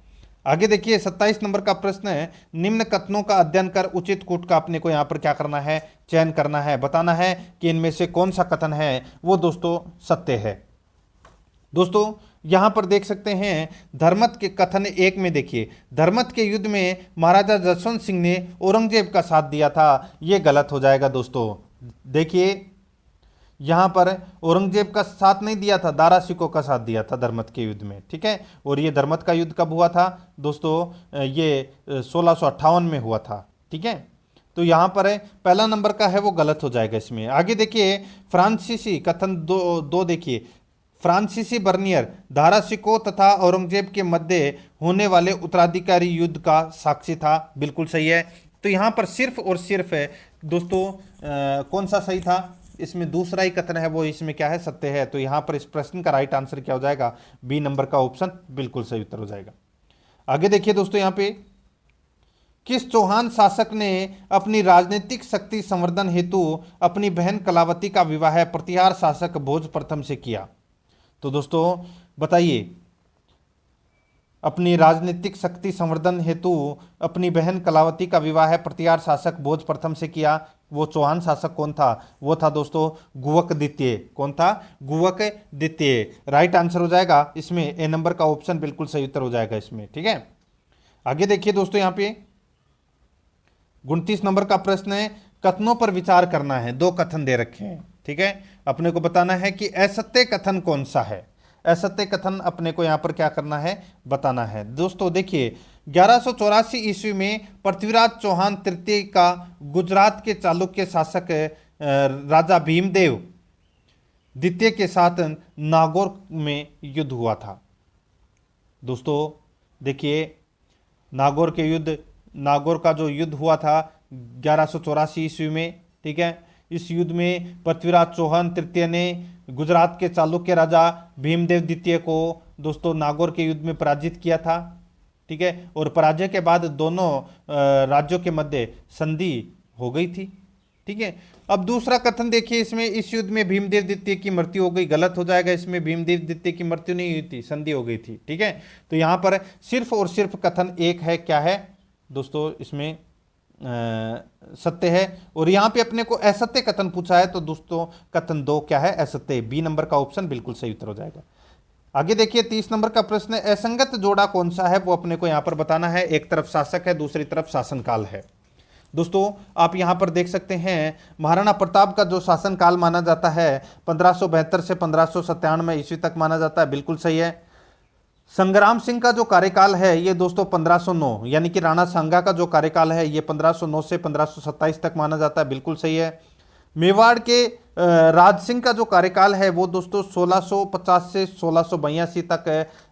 आगे देखिए 27 नंबर का प्रश्न है, निम्न कथनों का अध्ययन कर उचित कूट का अपने को यहाँ पर क्या करना है? चयन करना है, बताना है कि इनमें से कौन सा कथन है वो दोस्तों सत्य है। दोस्तों यहां पर देख सकते हैं धर्मत के कथन 1 में देखिए, धर्मत के युद्ध में महाराजा जसवंत सिंह ने औरंगजेब का साथ दिया था, ये गलत हो जाएगा। दोस्तों देखिए यहां पर औरंगजेब का साथ नहीं दिया था, दारा शिकोह का साथ दिया था धर्मत के युद्ध में, ठीक है। और ये धर्मत का युद्ध कब हुआ था दोस्तों? ये 1658 में हुआ था, ठीक है। तो यहाँ पर पहला नंबर का है वो गलत हो जाएगा इसमें। आगे देखिए फ्रांसीसी कथन दो देखिए, फ्रांसीसी बर्नियर दारा शिकोह तथा औरंगजेब के मध्य होने वाले उत्तराधिकारी युद्ध का साक्षी था, बिल्कुल सही है। तो यहाँ पर सिर्फ और सिर्फ है दोस्तों कौन सा सही था? इसमें दूसरा ही कथन है वो इसमें क्या है? सत्य है। तो यहाँ पर इस प्रश्न का राइट आंसर क्या हो जाएगा? बी नंबर का ऑप्शन बिल्कुल सही उत्तर हो जाएगा। आगे देखिए दोस्तों, यहाँ पे किस चौहान शासक ने अपनी राजनीतिक शक्ति संवर्धन हेतु अपनी बहन कलावती का विवाह प्रतिहार शासक भोज प्रथम से किया? तो दोस्तों बताइए, अपनी राजनीतिक शक्ति संवर्धन हेतु अपनी बहन कलावती का विवाह प्रतिहार शासक भोज प्रथम से किया, वो चौहान शासक कौन था? वो था दोस्तों गुवक द्वितीय। कौन था? गुवक द्वितीय। राइट आंसर हो जाएगा इसमें ए नंबर का ऑप्शन बिल्कुल सही उत्तर हो जाएगा इसमें, ठीक है। आगे देखिए दोस्तों, यहाँ पे 29 नंबर का प्रश्न है, कथनों पर विचार करना है। दो कथन दे रखे हैं, ठीक है। अपने को बताना है कि असत्य कथन कौन सा है। असत्य कथन अपने को यहाँ पर क्या करना है? बताना है। दोस्तों देखिए 1184 ईस्वी में पृथ्वीराज चौहान तृतीय का गुजरात के चालुक्य शासक राजा भीमदेव द्वितीय के साथ नागौर में युद्ध हुआ था। दोस्तों देखिए नागौर का जो युद्ध हुआ था 1184 ईस्वी में, ठीक है। इस युद्ध में पृथ्वीराज चौहान तृतीय ने गुजरात के चालुक्य राजा भीमदेव द्वितीय को दोस्तों नागौर के युद्ध में पराजित किया था, ठीक है। और पराजय के बाद दोनों राज्यों के मध्य संधि हो गई थी, ठीक है। अब दूसरा कथन देखिए, इसमें इस युद्ध में भीमदेव द्वितीय की मृत्यु हो गई, गलत हो जाएगा। इसमें भीमदेव द्वितीय की मृत्यु नहीं हुई थी, संधि हो गई थी, ठीक है। तो यहाँ पर सिर्फ और सिर्फ कथन 1 है, क्या है दोस्तों? इसमें सत्य है। और यहाँ पे अपने को असत्य कथन पूछा है, तो दोस्तों कथन 2 क्या है? असत्य। बी नंबर का ऑप्शन बिल्कुल सही उत्तर हो जाएगा। आगे देखिए 30 नंबर का प्रश्न है, असंगत जोड़ा कौन सा है वो अपने को यहां पर बताना है। एक तरफ शासक है, दूसरी तरफ शासनकाल है। दोस्तों आप यहां पर देख सकते हैं महाराणा प्रताप का जो शासनकाल माना जाता है 1572 से 1597 ईस्वी तक माना जाता है, बिल्कुल सही है। संग्राम सिंह का जो कार्यकाल है ये दोस्तों 1509, यानी कि राणा सांगा का जो कार्यकाल है ये 1509 से 1527 तक माना जाता है, बिल्कुल सही है। मेवाड़ के राज सिंह का जो कार्यकाल है वो दोस्तों 1650 से 1682 तक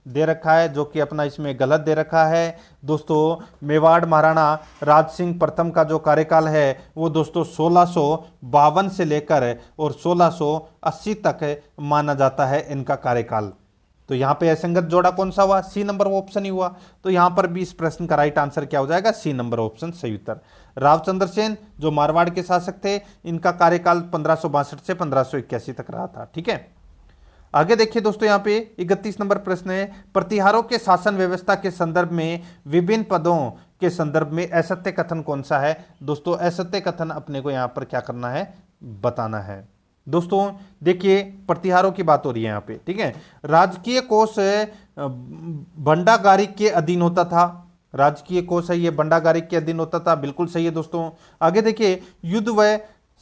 दे रखा है, जो कि अपना इसमें गलत दे रखा है। दोस्तों मेवाड़ महाराणा राज सिंह प्रथम का जो कार्यकाल है वो दोस्तों 1652 से लेकर और 1680 तक माना जाता है इनका कार्यकाल। तो यहां पे असंगत जोड़ा कौन सा हुआ? सी नंबर ऑप्शन ही हुआ। तो यहां पर भी इस प्रश्न का राइट आंसर क्या हो जाएगा? सी नंबर ऑप्शन सही उत्तर। रावचंद्र सेन जो मारवाड़ के शासक थे, इनका कार्यकाल 1562 से 1581 तक रहा था। ठीक है, आगे देखिए दोस्तों यहां पे 31 नंबर प्रश्न है, प्रतिहारों के शासन व्यवस्था के संदर्भ में विभिन्न पदों के संदर्भ में असत्य कथन कौन सा है? दोस्तों असत्य कथन अपने को यहां पर क्या करना है? बताना है। दोस्तों देखिए प्रतिहारों की बात हो रही है यहाँ पे, ठीक है। राजकीय कोष भंडागारिक के अधीन होता था, राजकीय कोष है ये भंडागारिक के अधीन होता था, बिल्कुल सही है दोस्तों। आगे देखिए युद्ध व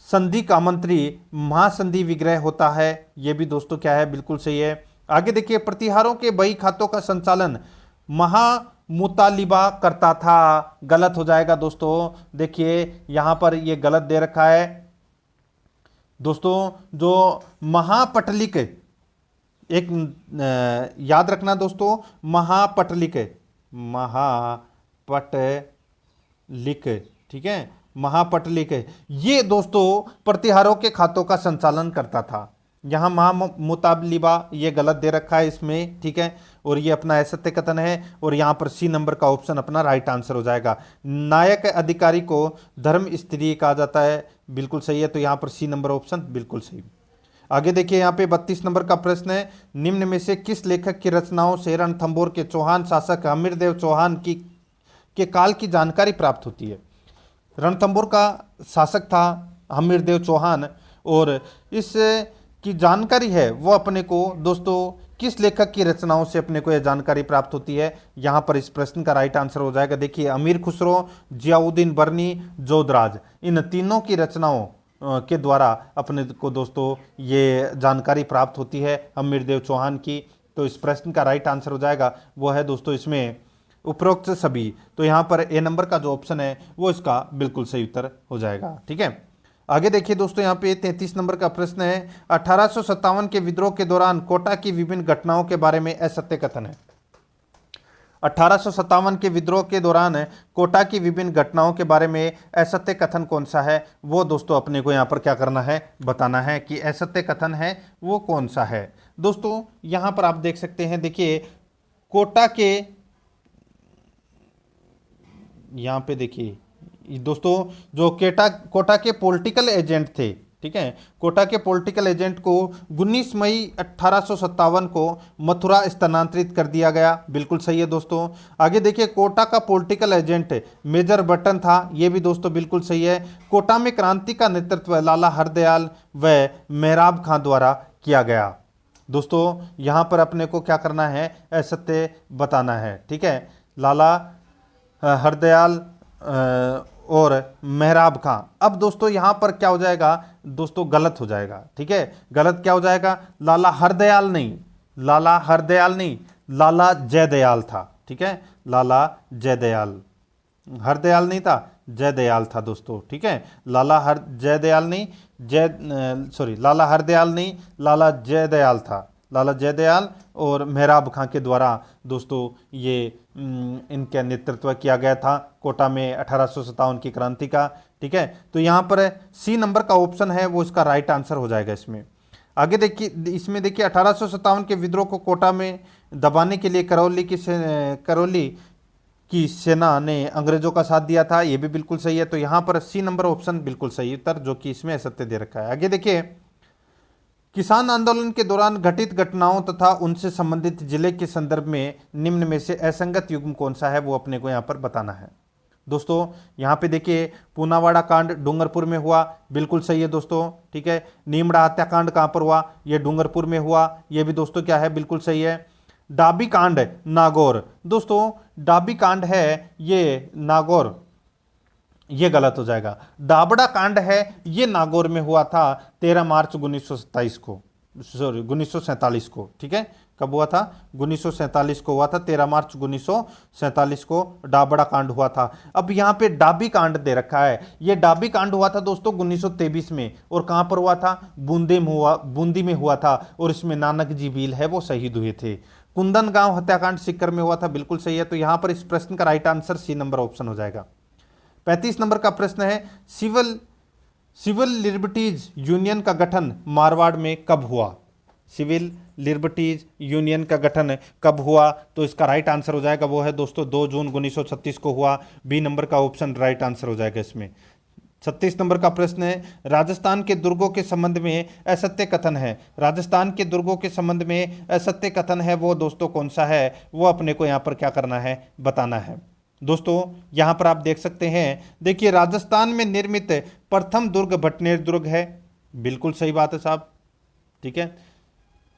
संधि का मंत्री महासंधि विग्रह होता है, ये भी दोस्तों क्या है? बिल्कुल सही है। आगे देखिए प्रतिहारों के बही खातों का संचालन महामुतालिबा करता था, गलत हो जाएगा दोस्तों। देखिए यहां पर ये गलत दे रखा है दोस्तों। जो महापटलिक, एक याद रखना दोस्तों, महापटलिक, महापटलिक, ठीक है, महापटलिक, ये दोस्तों प्रतिहारों के खातों का संचालन करता था। यहाँ महामुतालिबा ये गलत दे रखा है इसमें, ठीक है, और ये अपना असत्य कथन है, और यहाँ पर सी नंबर का ऑप्शन अपना राइट आंसर हो जाएगा। नायक अधिकारी को धर्म स्त्री कहा जाता है, बिल्कुल सही है। तो यहाँ पर सी नंबर ऑप्शन बिल्कुल सही। आगे देखिए यहाँ पे 32 नंबर का प्रश्न है, निम्न में से किस लेखक की रचनाओं से रणथंभौर के चौहान शासक हमीरदेव चौहान के काल की जानकारी प्राप्त होती है? रणथंभौर का शासक था हमीरदेव चौहान, और इस की जानकारी है वो अपने को दोस्तों किस लेखक की रचनाओं से अपने को यह जानकारी प्राप्त होती है? यहां पर इस प्रश्न का राइट आंसर हो जाएगा। देखिए अमीर खुसरो, जियाउद्दीन बर्नी, जोधराज, इन तीनों की रचनाओं के द्वारा अपने को दोस्तों ये जानकारी प्राप्त होती है हमीरदेव चौहान की। तो इस प्रश्न का राइट आंसर हो जाएगा वो है दोस्तों इसमें उपरोक्त सभी। तो यहाँ पर ए नंबर का जो ऑप्शन है वो इसका बिल्कुल सही उत्तर हो जाएगा। ठीक है, आगे देखिए दोस्तों यहाँ पे 33 नंबर का प्रश्न है, 1857 के विद्रोह के दौरान कोटा की विभिन्न घटनाओं के बारे में असत्य कथन है। 1857 के विद्रोह के दौरान कोटा की विभिन्न घटनाओं के बारे में असत्य कथन कौन सा है? वो दोस्तों अपने को यहाँ पर क्या करना है? बताना है कि असत्य कथन है वो कौन सा है। दोस्तों यहाँ पर आप देख सकते हैं, देखिए कोटा के, यहाँ पे देखिए दोस्तों जो कोटा के पॉलिटिकल एजेंट थे, ठीक है, कोटा के पॉलिटिकल एजेंट को 19 मई 1857 को मथुरा स्थानांतरित कर दिया गया, बिल्कुल सही है दोस्तों। आगे देखिए कोटा का पॉलिटिकल एजेंट मेजर बटन था, ये भी दोस्तों बिल्कुल सही है। कोटा में क्रांति का नेतृत्व लाला हरदयाल व मेहराब खां द्वारा किया गया। दोस्तों यहाँ पर अपने को क्या करना है? असत्य बताना है, ठीक है। लाला हरदयाल और मेहराब खां। अब दोस्तों यहां पर क्या हो जाएगा? दोस्तों गलत हो जाएगा, ठीक है। गलत क्या हो जाएगा? लाला हरदयाल नहीं, लाला हरदयाल नहीं, लाला जयदयाल था, ठीक है, लाला जयदयाल, हरदयाल नहीं था, जयदयाल था दोस्तों, ठीक है। लाला जयदयाल नहीं, लाला हरदयाल नहीं, लाला जयदयाल था, लाला जयदयाल और मेहराब खां के द्वारा दोस्तों ये इनका नेतृत्व किया गया था कोटा में 1857 की क्रांति का, ठीक है। तो यहाँ पर सी नंबर का ऑप्शन है वो इसका राइट आंसर हो जाएगा इसमें। आगे देखिए इसमें देखिए 1857 के विद्रोह को कोटा में दबाने के लिए करौली की सेना ने अंग्रेजों का साथ दिया था, ये भी बिल्कुल सही है। तो यहाँ पर सी नंबर ऑप्शन बिल्कुल सही उत्तर, जो कि इसमें असत्य दे रखा है। आगे देखिए किसान आंदोलन के दौरान घटित घटनाओं तथा उनसे संबंधित जिले के संदर्भ में निम्न में से असंगत युग्म कौन सा है? वो अपने को यहाँ पर बताना है। दोस्तों यहाँ पे देखिए पूनावाड़ा कांड डूंगरपुर में हुआ, बिल्कुल सही है दोस्तों, ठीक है। नीमड़ा हत्याकांड कहाँ पर हुआ? ये डूंगरपुर में हुआ, ये भी दोस्तों क्या है? बिल्कुल सही है। डाबी कांड नागौर। दोस्तों डाबी कांड है ये नागौर, ये गलत हो जाएगा। दाबड़ा कांड है ये नागौर में हुआ था 13 मार्च 1927 को, सॉरी 1947 को। ठीक है, कब हुआ था? 1947 को हुआ था, 13 मार्च 1947 को डाबड़ा कांड हुआ था। अब यहाँ पे डाबी कांड दे रखा है, ये डाबी कांड हुआ था दोस्तों 1923 में। और कहाँ पर हुआ था? बूंदी में हुआ था। और इसमें नानक जी भील है वो शहीद हुए थे। कुंदन गांव हत्याकांड सीकर में हुआ था, बिल्कुल सही है। तो यहाँ पर इस प्रश्न का right answer C number option हो जाएगा। 35 नंबर का प्रश्न है, सिविल लिबर्टीज यूनियन का गठन मारवाड़ में कब हुआ? सिविल लिबर्टीज यूनियन का गठन कब हुआ? तो इसका राइट आंसर हो जाएगा वो है दोस्तों 2 जून 1936 को हुआ। बी नंबर का ऑप्शन राइट आंसर हो जाएगा इसमें। 36 नंबर का प्रश्न है, राजस्थान के दुर्गों के संबंध में असत्य कथन है। राजस्थान के दुर्गों के संबंध में असत्य कथन है वो दोस्तों कौन सा है? वो अपने को यहाँ पर क्या करना है? बताना है। दोस्तों यहाँ पर आप देख सकते हैं, देखिए राजस्थान में निर्मित प्रथम दुर्ग भटनेर दुर्ग है, बिल्कुल सही बात है साहब। ठीक है,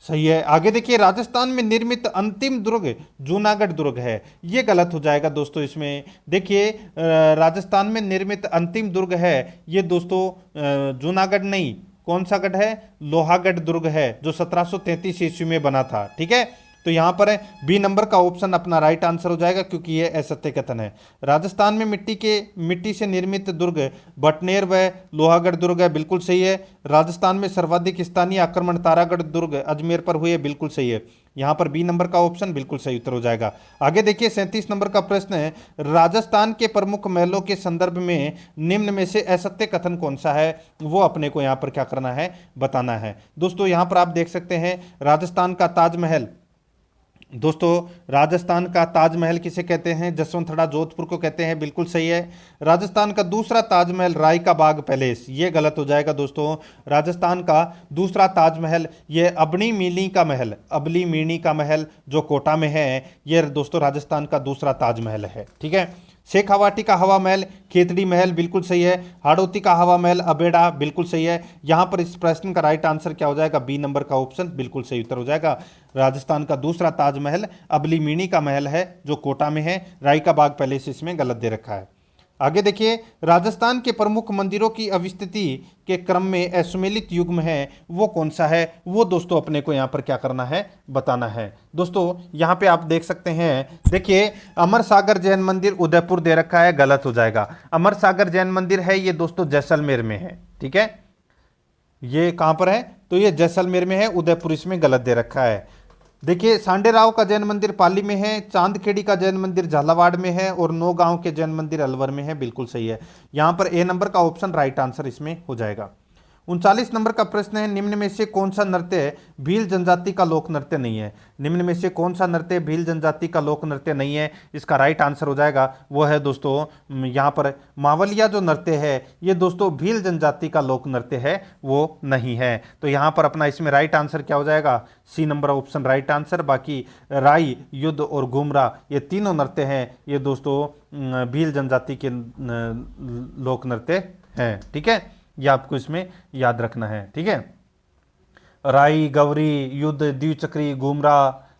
सही है। आगे देखिए, राजस्थान में निर्मित अंतिम दुर्ग जूनागढ़ दुर्ग है, ये गलत हो जाएगा दोस्तों। इसमें देखिए राजस्थान में निर्मित अंतिम दुर्ग है ये दोस्तों जूनागढ़ नहीं, कौन सा गढ़ है? लोहागढ़ दुर्ग है, जो 1733 ईस्वी में बना था। ठीक है, तो यहां पर बी नंबर का ऑप्शन अपना राइट आंसर हो जाएगा, क्योंकि यह असत्य कथन है। राजस्थान में मिट्टी से निर्मित दुर्ग बटनेर व लोहागढ़ दुर्ग है, बिल्कुल सही है। राजस्थान में सर्वाधिक स्थानीय आक्रमण तारागढ़ दुर्ग अजमेर पर हुए, बिल्कुल सही है। यहां पर बी नंबर का ऑप्शन बिल्कुल सही उत्तर हो जाएगा। आगे देखिए 37 नंबर का प्रश्न है, राजस्थान के प्रमुख महलों के संदर्भ में निम्न में से असत्य कथन कौन सा है? वो अपने को यहां पर क्या करना है? बताना है। दोस्तों यहां पर आप देख सकते हैं, राजस्थान का ताजमहल, दोस्तों राजस्थान का ताजमहल किसे कहते हैं? जसवंतड़ा जोधपुर को कहते हैं, बिल्कुल सही है। राजस्थान का दूसरा ताजमहल राय का बाग पैलेस, ये गलत हो जाएगा दोस्तों। राजस्थान का दूसरा ताजमहल ये अबनी मीणी का महल जो कोटा में है, ये दोस्तों राजस्थान का दूसरा ताजमहल है। ठीक है, शेखावाटी का हवा महल खेतड़ी महल, बिल्कुल सही है। हाड़ौती का हवा महल अबेड़ा, बिल्कुल सही है। यहां पर इस प्रश्न का राइट आंसर क्या हो जाएगा? बी नंबर का ऑप्शन बिल्कुल सही उत्तर हो जाएगा। राजस्थान का दूसरा ताजमहल अबली मीणी का महल है जो कोटा में है, राय का बाग पैलेस इसमें गलत दे रखा है। आगे देखिए, राजस्थान के प्रमुख मंदिरों की अविस्तृति के क्रम में असुमेलित युग्म है वो कौन सा है? वो दोस्तों अपने को यहाँ पर क्या करना है? बताना है। दोस्तों यहाँ पे आप देख सकते हैं, देखिए अमर सागर जैन मंदिर उदयपुर दे रखा है, गलत हो जाएगा। अमर सागर जैन मंदिर है ये दोस्तों जैसलमेर में है। ठीक है, ये कहाँ पर है? तो ये जैसलमेर में है, उदयपुर इसमें गलत दे रखा है। देखिए सांडेराव का जैन मंदिर पाली में है, चांदखेड़ी का जैन मंदिर झालावाड़ में है और नौगांव के जैन मंदिर अलवर में है, बिल्कुल सही है। यहां पर ए नंबर का ऑप्शन राइट आंसर इसमें हो जाएगा। 39 नंबर का प्रश्न है, निम्न में से कौन सा नृत्य भील जनजाति का लोक नृत्य नहीं है? निम्न में से कौन सा नृत्य भील जनजाति का लोक नृत्य नहीं है? इसका राइट आंसर हो जाएगा वो है दोस्तों यहाँ पर मावलिया जो नृत्य है ये दोस्तों भील जनजाति का लोक नृत्य है, वो नहीं है। तो यहाँ पर अपना इसमें राइट आंसर क्या हो जाएगा? C number option right answer. बाकी राई, युद्ध और घुमरा ये तीनों नृत्य हैं ये दोस्तों भील जनजाति के लोक नृत्य हैं। ठीक है, ये आपको इसमें याद रखना है। ठीक है, राई, गौरी, युद्ध, द्विचक्री, घुमरा,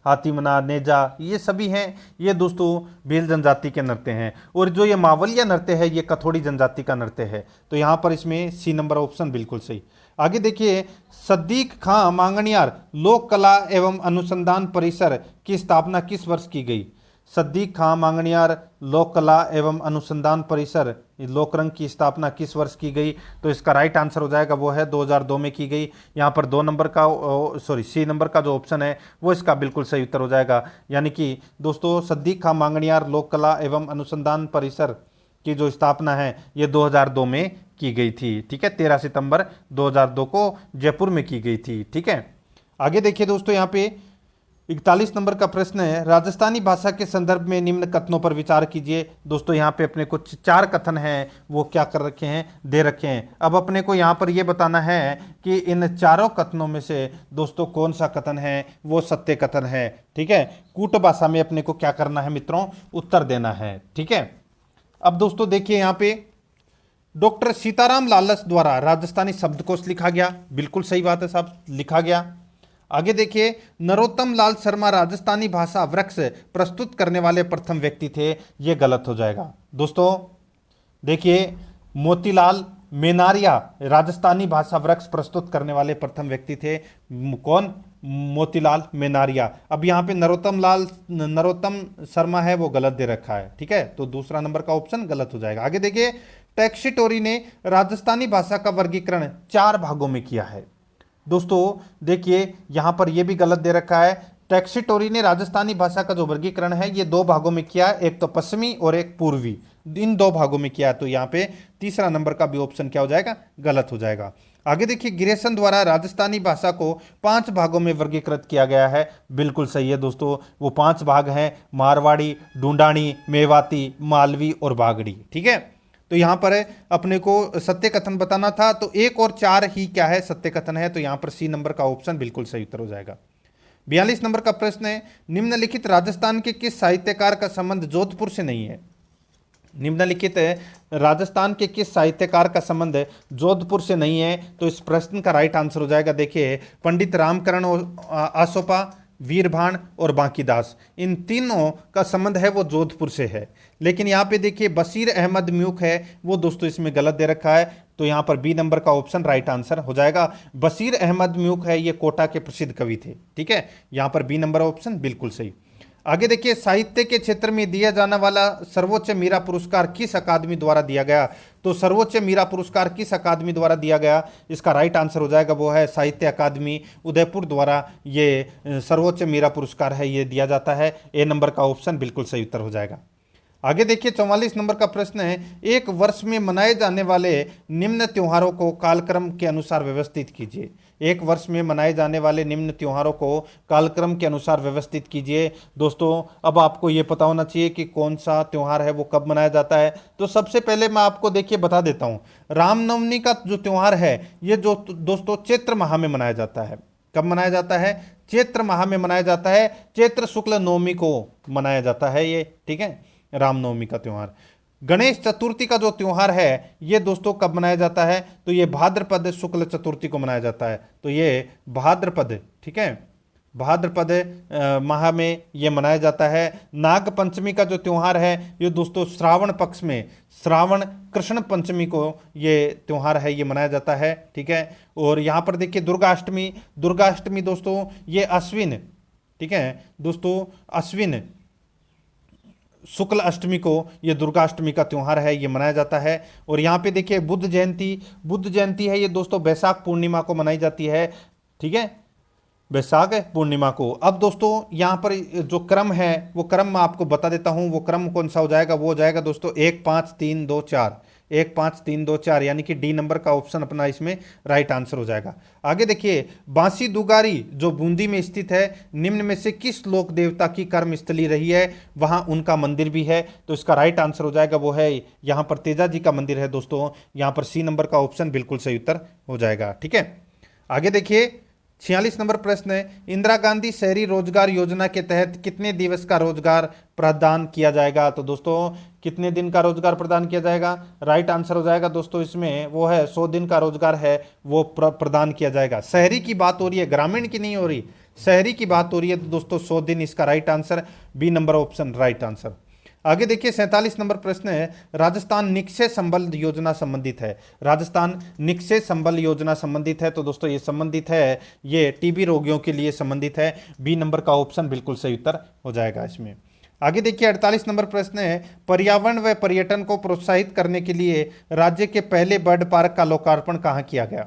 हाथीमना, नेजा ये सभी हैं ये दोस्तों भील जनजाति के नृत्य हैं। और जो ये मावलिया नृत्य है ये कथोड़ी जनजाति का नृत्य है। तो यहाँ पर इसमें सी नंबर ऑप्शन बिल्कुल सही। आगे देखिए, सद्दीक खां मांगणियार लोक कला एवं अनुसंधान परिसर की स्थापना किस वर्ष की गई? सद्दीक खां मांगणियार लोक कला एवं अनुसंधान परिसर लोकरंग की स्थापना किस वर्ष की गई? तो इसका राइट आंसर हो जाएगा वो है 2002 में की गई। यहाँ पर 2 नंबर का सी नंबर का जो ऑप्शन है वो इसका बिल्कुल सही उत्तर हो जाएगा। यानी कि दोस्तों सद्दीक खां मांगणियार लोक कला एवं अनुसंधान परिसर की जो स्थापना है ये 2002 में की गई थी। ठीक है, 13 सितंबर 2002 को जयपुर में की गई थी। ठीक है, आगे देखिए दोस्तों यहाँ पे 41 नंबर का प्रश्न है, राजस्थानी भाषा के संदर्भ में निम्न कथनों पर विचार कीजिए। दोस्तों यहाँ पे अपने कुछ 4 कथन हैं वो क्या कर रखे हैं? दे रखे हैं। अब अपने को यहाँ पर ये बताना है कि इन चारों कथनों में से दोस्तों कौन सा कथन है वो सत्य कथन है। ठीक है, कूट भाषा में अपने को क्या करना है मित्रों? उत्तर देना है। ठीक है, अब दोस्तों देखिए यहाँ पे डॉक्टर सीताराम लालस द्वारा राजस्थानी शब्दकोश लिखा गया, बिल्कुल सही बात है साहब, लिखा गया। आगे देखिए, नरोत्तम लाल शर्मा राजस्थानी भाषा वृक्ष प्रस्तुत करने वाले प्रथम व्यक्ति थे, ये गलत हो जाएगा। दोस्तों देखिए, मोतीलाल मेनारिया राजस्थानी भाषा वृक्ष प्रस्तुत करने वाले प्रथम व्यक्ति थे। कौन? मोतीलाल मेनारिया। अब यहाँ पे नरोत्तम शर्मा है वो गलत दे रखा है, ठीक है, तो दूसरा नंबर का ऑप्शन गलत हो जाएगा। आगे देखिए, टैक्सीटोरी ने राजस्थानी भाषा का वर्गीकरण 4 भागों में किया है। दोस्तों देखिए, यहां पर यह भी गलत दे रखा है। टैक्सीटोरी ने राजस्थानी भाषा का जो वर्गीकरण है ये 2 भागों में किया है, एक तो पश्चिमी और एक पूर्वी, इन 2 भागों में किया है। तो यहां पे तीसरा नंबर का भी ऑप्शन क्या हो जाएगा? गलत हो जाएगा। आगे देखिए, गिरेसन द्वारा राजस्थानी भाषा को 5 भागों में वर्गीकृत किया गया है। बिल्कुल सही है दोस्तों, वो 5 भाग हैं, मारवाड़ी, ढूंढानी, मेवाती, मालवी और बागड़ी, ठीक है। तो यहां पर अपने को सत्य कथन बताना था, तो 1 और 4 ही क्या है? सत्य कथन है। तो यहां पर सी नंबर का ऑप्शन बिल्कुल सही उत्तर हो जाएगा। 42 नंबर का प्रश्न है, निम्नलिखित राजस्थान के किस साहित्यकार का संबंध जोधपुर से नहीं है? निम्नलिखित राजस्थान के किस साहित्यकार का संबंध जोधपुर से नहीं है? तो इस प्रश्न का राइट आंसर हो जाएगा, देखिए, पंडित रामकरण आसोपा, वीरभान और बांकीदास, इन तीनों का संबंध है वो जोधपुर से है। लेकिन यहाँ पे देखिए, बशीर अहमद म्यूक है वो दोस्तों इसमें गलत दे रखा है। तो यहाँ पर बी नंबर का ऑप्शन राइट आंसर हो जाएगा। बशीर अहमद म्यूक है, ये कोटा के प्रसिद्ध कवि थे, ठीक है। यहाँ पर बी नंबर ऑप्शन बिल्कुल सही। आगे देखिए, साहित्य के क्षेत्र में दिया जाने वाला सर्वोच्च मीरा पुरस्कार किस अकादमी द्वारा दिया गया? तो सर्वोच्च मीरा पुरस्कार किस अकादमी द्वारा दिया गया? इसका राइट आंसर हो जाएगा, वो है साहित्य अकादमी उदयपुर द्वारा ये सर्वोच्च मीरा पुरस्कार है, ये दिया जाता है। ए नंबर का ऑप्शन बिल्कुल सही उत्तर हो जाएगा। आगे देखिए, 44 नंबर का प्रश्न है, एक वर्ष में मनाए जाने वाले निम्न त्योहारों को कालक्रम के अनुसार व्यवस्थित कीजिए। एक वर्ष में मनाए जाने वाले निम्न त्योहारों को कालक्रम के अनुसार व्यवस्थित कीजिए। दोस्तों अब आपको ये पता होना चाहिए कि कौन सा त्योहार है वो कब मनाया जाता है। तो सबसे पहले मैं आपको देखिए बता देता हूँ, रामनवमी का जो त्योहार है ये जो दोस्तों चैत्र माह में मनाया जाता है। कब मनाया जाता है? चैत्र माह में मनाया जाता है, चैत्र शुक्ल नवमी को मनाया जाता है ये, ठीक है, रामनवमी का त्योहार। गणेश चतुर्थी का जो त्योहार है ये दोस्तों कब मनाया जाता है? तो ये भाद्रपद शुक्ल चतुर्थी को मनाया जाता है। तो ये भाद्रपद, ठीक है, भाद्रपद माह में ये मनाया जाता है। नाग पंचमी का जो त्योहार है ये दोस्तों श्रावण पक्ष में, श्रावण कृष्ण पंचमी को ये त्योहार है ये मनाया जाता है, ठीक है। और यहाँ पर देखिए दुर्गाष्टमी, दुर्गाष्टमी दोस्तों ये अश्विन, ठीक है दोस्तों, अश्विन शुक्ल अष्टमी को ये दुर्गाष्टमी का त्यौहार है ये मनाया जाता है। और यहाँ पे देखिए बुद्ध जयंती, बुद्ध जयंती है ये दोस्तों वैशाख पूर्णिमा को मनाई जाती है, ठीक है, वैशाख पूर्णिमा को। अब दोस्तों यहाँ पर जो क्रम है वो क्रम मैं आपको बता देता हूँ, वो क्रम कौन सा हो जाएगा? वो हो जाएगा दोस्तों 1 5 3 2 4, 1 5 3 2 4, यानी कि डी नंबर का ऑप्शन अपना इसमें राइट आंसर हो जाएगा। आगे देखिए, बांसी दुगारी जो बूंदी में स्थित है, निम्न में से किस लोक देवता की कर्मस्थली रही है? वहां उनका मंदिर भी है। तो इसका राइट आंसर हो जाएगा, वो है यहाँ पर तेजा जी का मंदिर है दोस्तों। यहाँ पर सी नंबर का ऑप्शन बिल्कुल सही उत्तर हो जाएगा, ठीक है। आगे देखिए, 46 नंबर प्रश्न है, इंदिरा गांधी शहरी रोजगार योजना के तहत कितने दिवस का रोजगार प्रदान किया जाएगा? तो दोस्तों कितने दिन का रोजगार प्रदान किया जाएगा? राइट आंसर हो जाएगा दोस्तों इसमें वो है 100 दिन का रोजगार है वो प्रदान किया जाएगा। शहरी की बात हो रही है, ग्रामीण की नहीं हो रही, शहरी की बात हो रही है। तो दोस्तों 100 दिन इसका right answer, B number option right answer. आगे देखिए, 47 नंबर प्रश्न है, राजस्थान निक्षय संबल योजना संबंधित है। राजस्थान निक्षय संबल योजना संबंधित है। तो दोस्तों ये संबंधित है, ये टीबी रोगियों के लिए संबंधित है। बी नंबर का ऑप्शन बिल्कुल सही उत्तर हो जाएगा इसमें। आगे देखिए, 48 नंबर प्रश्न है, पर्यावरण व पर्यटन को प्रोत्साहित करने के लिए राज्य के पहले बर्ड पार्क का लोकार्पण कहाँ किया गया?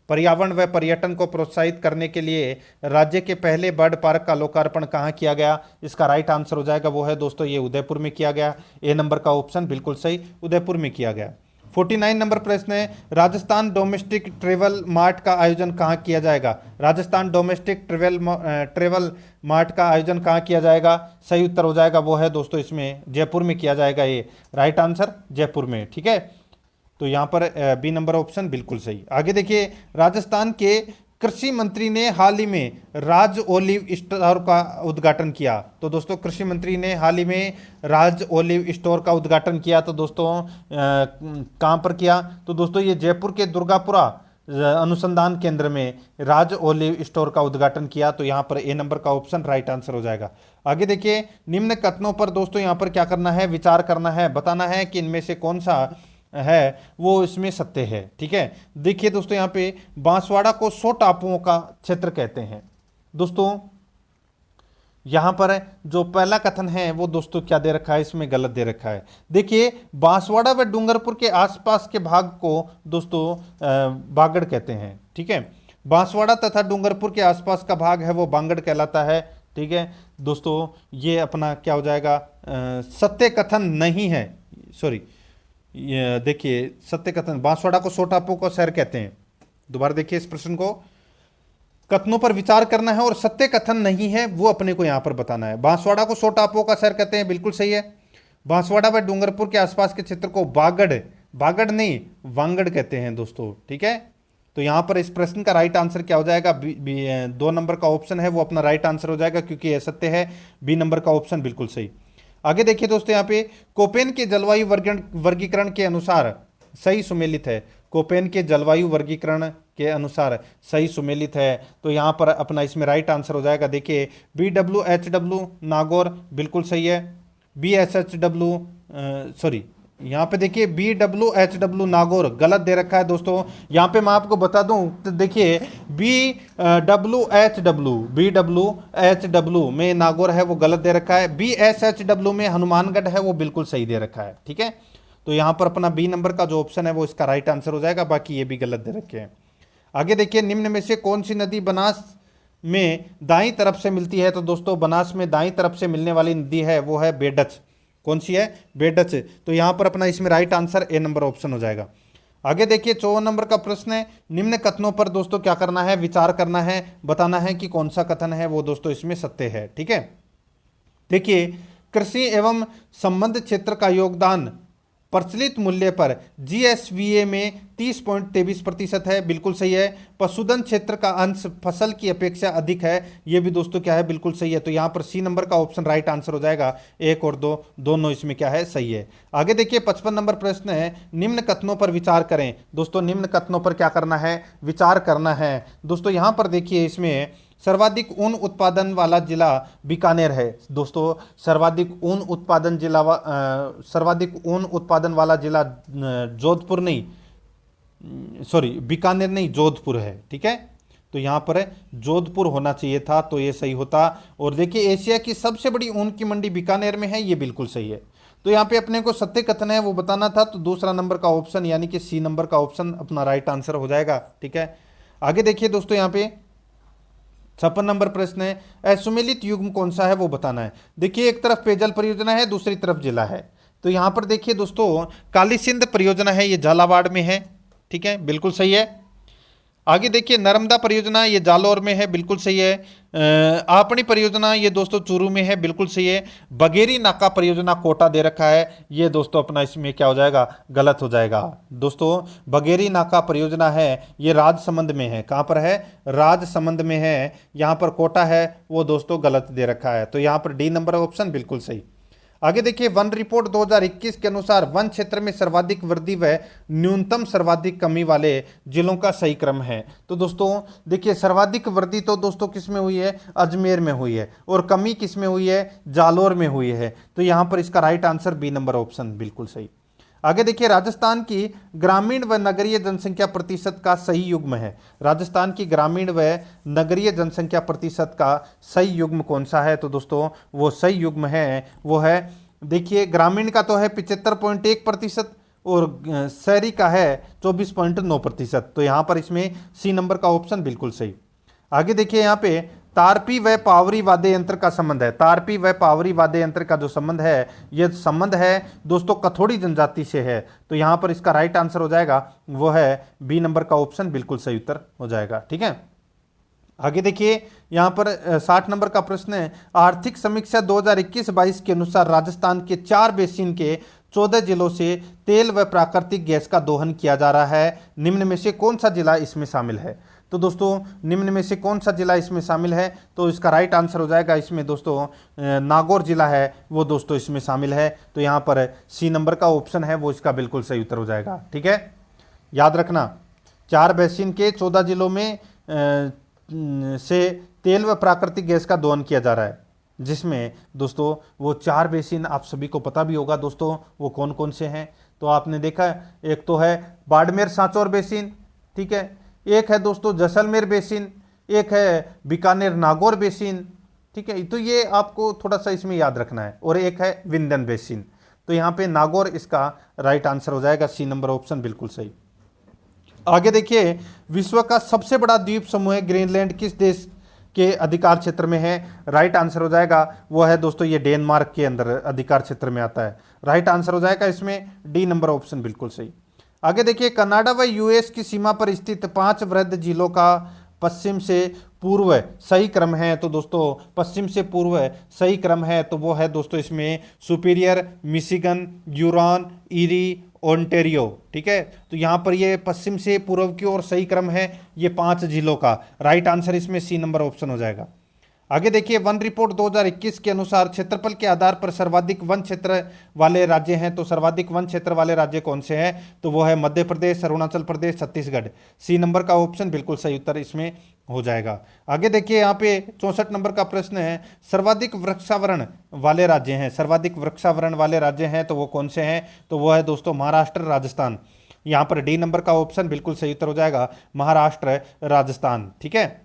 पर्यावरण व पर्यटन को प्रोत्साहित करने के लिए राज्य के पहले बर्ड पार्क का लोकार्पण कहाँ किया गया? इसका राइट आंसर हो जाएगा, वो है दोस्तों ये उदयपुर में किया गया। ए नंबर का ऑप्शन बिल्कुल सही, उदयपुर में किया गया। 49 नंबर प्रश्न है, राजस्थान डोमेस्टिक ट्रेवल मार्ट का आयोजन कहाँ किया जाएगा? राजस्थान डोमेस्टिक ट्रेवल मार्ट का आयोजन कहाँ किया जाएगा? सही उत्तर हो जाएगा, वो है दोस्तों इसमें जयपुर में किया जाएगा। ये राइट आंसर जयपुर में, ठीक है। तो यहाँ पर बी नंबर ऑप्शन बिल्कुल सही। आगे देखिए, राजस्थान के कृषि मंत्री ने हाल ही में राज ओलिव स्टोर का उद्घाटन किया। तो दोस्तों कृषि मंत्री ने हाल ही में राज ओलिव स्टोर का उद्घाटन किया। तो दोस्तों कहाँ पर किया? तो दोस्तों ये जयपुर के दुर्गापुरा अनुसंधान केंद्र में राज ओलिव स्टोर का उद्घाटन किया? तो यहाँ पर ए नंबर का ऑप्शन राइट आंसर हो जाएगा। आगे देखिए, निम्न कथनों पर दोस्तों यहाँ पर क्या करना है, विचार करना है, बताना है कि इनमें से कौन सा है वो इसमें सत्य है। ठीक है, देखिए दोस्तों यहाँ पे बांसवाड़ा को 100 टापुओं का क्षेत्र कहते हैं। दोस्तों यहां पर जो पहला कथन है वो दोस्तों क्या दे रखा है, इसमें गलत दे रखा है। देखिए बांसवाड़ा व डूंगरपुर के आसपास के भाग को दोस्तों बागड़ कहते हैं। ठीक है, बांसवाड़ा तथा डूंगरपुर के आसपास का भाग है वो बांगड़ कहलाता है। ठीक है दोस्तों, ये अपना क्या हो जाएगा, सत्य कथन नहीं है, सॉरी, देखिए सत्य कथन, बांसवाड़ा को 100 टापुओं का शहर कहते हैं। दोबारा देखिए इस प्रश्न को, कथनों पर विचार करना है और सत्य कथन नहीं है वो अपने को यहां पर बताना है। बांसवाड़ा को 100 टापुओं का शहर कहते हैं, बिल्कुल सही है। बांसवाड़ा व डूंगरपुर के आसपास के क्षेत्र को बागड़, बागड़ नहीं वांगड़ कहते हैं दोस्तों। ठीक है, तो यहां पर इस प्रश्न का राइट आंसर क्या हो जाएगा, 2 नंबर का ऑप्शन है वो अपना राइट आंसर हो जाएगा, क्योंकि यह सत्य है। बी नंबर का ऑप्शन बिल्कुल सही। आगे देखिए दोस्तों, यहाँ पे कोपेन के जलवायु वर्गीकरण के अनुसार सही सुमेलित है। कोपेन के जलवायु वर्गीकरण के अनुसार सही सुमेलित है, तो यहाँ पर अपना इसमें राइट आंसर हो जाएगा। देखिए BWHW नागौर बिल्कुल सही है। BSHW सॉरी, यहाँ पे देखिए BWHW नागौर गलत दे रखा है दोस्तों। यहाँ पे मैं आपको बता दूं, तो देखिए BWHW में नागौर है वो गलत दे रखा है। BSHW में हनुमानगढ़ है वो बिल्कुल सही दे रखा है। ठीक है, तो यहाँ पर अपना बी नंबर का जो ऑप्शन है वो इसका राइट आंसर हो जाएगा, बाकी ये भी गलत दे रखे हैं। आगे देखिए, निम्न में से कौन सी नदी बनास में दाईं तरफ से मिलती है? तो दोस्तों बनास में दाईं तरफ से मिलने वाली नदी है वो है बेडच। कौन सी है? बेडच। तो यहाँ पर अपना इसमें right answer A number option हो जाएगा। आगे देखिए 54 नंबर का प्रश्न है, निम्न कथनों पर दोस्तों क्या करना है, विचार करना है, बताना है कि कौन सा कथन है वो दोस्तों इसमें सत्य है। ठीक है, देखिए कृषि एवं संबद्ध क्षेत्र का योगदान प्रचलित मूल्य पर GSVA में 30.23% है, बिल्कुल सही है। पशुधन क्षेत्र का अंश फसल की अपेक्षा अधिक है, ये भी दोस्तों क्या है, बिल्कुल सही है। तो यहाँ पर सी नंबर का ऑप्शन राइट आंसर हो जाएगा। 1 और 2 दोनों इसमें क्या है, सही है। आगे देखिए 55 नंबर प्रश्न है, निम्न कथनों पर विचार करें। दोस्तों निम्न कथनों पर क्या करना है, विचार करना है। दोस्तों यहाँ पर देखिए इसमें सर्वाधिक ऊन उत्पादन वाला जिला बीकानेर है। दोस्तों सर्वाधिक ऊन उत्पादन वाला जिला जोधपुर नहीं, सॉरी बीकानेर नहीं, जोधपुर है। ठीक है, तो यहाँ पर जोधपुर होना चाहिए था, तो ये सही होता। और देखिए एशिया की सबसे बड़ी ऊन की मंडी बीकानेर में है, ये बिल्कुल सही है। तो यहाँ पे अपने को सत्य कथन है वो बताना था, तो दूसरा नंबर का ऑप्शन यानी कि सी नंबर का ऑप्शन अपना राइट आंसर हो जाएगा। ठीक है, आगे देखिए दोस्तों यहाँ पे 56 नंबर प्रश्न है, असुमेलित युग्म कौन सा है वो बताना है। देखिए एक तरफ पेयजल परियोजना है, दूसरी तरफ जिला है। तो यहाँ पर देखिए दोस्तों काली सिंध परियोजना है, ये झालावाड़ में है। ठीक है, बिल्कुल सही है। आगे देखिए नर्मदा परियोजना, ये जालौर में है, बिल्कुल सही है। आपनी परियोजना ये दोस्तों चूरू में है, बिल्कुल सही है। बगेरी नाका परियोजना कोटा दे रखा है, ये दोस्तों अपना इसमें क्या हो जाएगा, गलत हो जाएगा। दोस्तों बगेरी नाका परियोजना है ये राजसमंद में है। कहाँ पर है, राजसमंद में है। यहाँ पर कोटा है वो दोस्तों गलत दे रखा है, तो यहाँ पर डी नंबर ऑप्शन बिल्कुल सही। आगे देखिए वन रिपोर्ट 2021 के अनुसार वन क्षेत्र में सर्वाधिक वृद्धि व न्यूनतम सर्वाधिक कमी वाले जिलों का सही क्रम है। तो दोस्तों देखिए सर्वाधिक वृद्धि तो दोस्तों किस में हुई है, अजमेर में हुई है, और कमी किस में हुई है, जालौर में हुई है। तो यहाँ पर इसका right answer B number option बिल्कुल सही। आगे देखिए राजस्थान की ग्रामीण व नगरीय जनसंख्या प्रतिशत का सही युग्म है। राजस्थान की ग्रामीण व नगरीय जनसंख्या प्रतिशत का सही युग्म कौन सा है? तो दोस्तों वो सही युग्म है वो है, देखिए ग्रामीण का तो है 75.1% और शहरी का है 24.9%। तो यहाँ पर इसमें सी नंबर का ऑप्शन बिल्कुल सही। आगे देखिए यहाँ पे तारपी व पावरी वाद्य यंत्र का संबंध है। तारपी व पावरी वाद्य यंत्र का जो संबंध है, यह संबंध है दोस्तों कथोड़ी जनजाति से है। तो यहाँ पर इसका राइट आंसर हो जाएगा वो है बी नंबर का ऑप्शन बिल्कुल सही उत्तर हो जाएगा। ठीक है, आगे देखिए यहाँ पर 60 नंबर का प्रश्न है, आर्थिक समीक्षा 2021-22 के अनुसार राजस्थान के 4 बेसिन के 14 जिलों से तेल व प्राकृतिक गैस का दोहन किया जा रहा है। निम्न में से कौन सा जिला इसमें शामिल है? तो दोस्तों निम्न में से कौन सा जिला इसमें शामिल है? तो इसका राइट आंसर हो जाएगा इसमें दोस्तों नागौर जिला है वो दोस्तों इसमें शामिल है। तो यहाँ पर सी नंबर का ऑप्शन है वो इसका बिल्कुल सही उत्तर हो जाएगा। ठीक है, याद रखना 4 बेसिन के 14 जिलों में से तेल व प्राकृतिक गैस का दोहन किया जा रहा है, जिसमें दोस्तों वो 4 बेसिन आप सभी को पता भी होगा दोस्तों, वो कौन कौन से हैं। तो आपने देखा, एक तो है बाड़मेर सांचौर बेसिन, ठीक है, एक है दोस्तों जैसलमेर बेसिन, एक है बीकानेर नागौर बेसिन, ठीक है। तो ये आपको थोड़ा सा इसमें याद रखना है, और एक है विंध्यन बेसिन। तो यहाँ पे नागौर इसका राइट आंसर हो जाएगा, सी नंबर ऑप्शन बिल्कुल सही। आगे देखिए, विश्व का सबसे बड़ा द्वीप समूह ग्रीनलैंड किस देश के अधिकार क्षेत्र में है? राइट आंसर हो जाएगा वो है दोस्तों ये डेनमार्क के अंदर अधिकार क्षेत्र में आता है। राइट आंसर हो जाएगा इसमें डी नंबर ऑप्शन बिल्कुल सही। आगे देखिए, कनाडा व यूएस की सीमा पर स्थित 5 वृहद झीलों का पश्चिम से पूर्व सही क्रम है। तो दोस्तों पश्चिम से पूर्व सही क्रम है तो वो है दोस्तों इसमें superior, Michigan, Huron, eerie, Ontario, ठीक है। तो यहाँ पर ये पश्चिम से पूर्व की ओर सही क्रम है ये 5 जिलों का। राइट आंसर इसमें सी नंबर ऑप्शन हो जाएगा। आगे देखिए, वन रिपोर्ट 2021 के अनुसार क्षेत्रफल के आधार पर सर्वाधिक वन क्षेत्र वाले राज्य हैं। तो सर्वाधिक वन क्षेत्र वाले राज्य कौन से हैं? तो वो है मध्य प्रदेश, अरुणाचल प्रदेश, छत्तीसगढ़। सी नंबर का ऑप्शन बिल्कुल सही उत्तर इसमें हो जाएगा। आगे देखिए, यहाँ पे 64 नंबर का प्रश्न है, सर्वाधिक वृक्षावरण वाले राज्य हैं। सर्वाधिक वृक्षावरण वाले राज्य हैं तो वो कौन से हैं? तो वो है दोस्तों महाराष्ट्र, राजस्थान। यहाँ पर डी नंबर का ऑप्शन बिल्कुल सही उत्तर हो जाएगा, महाराष्ट्र, राजस्थान, ठीक है।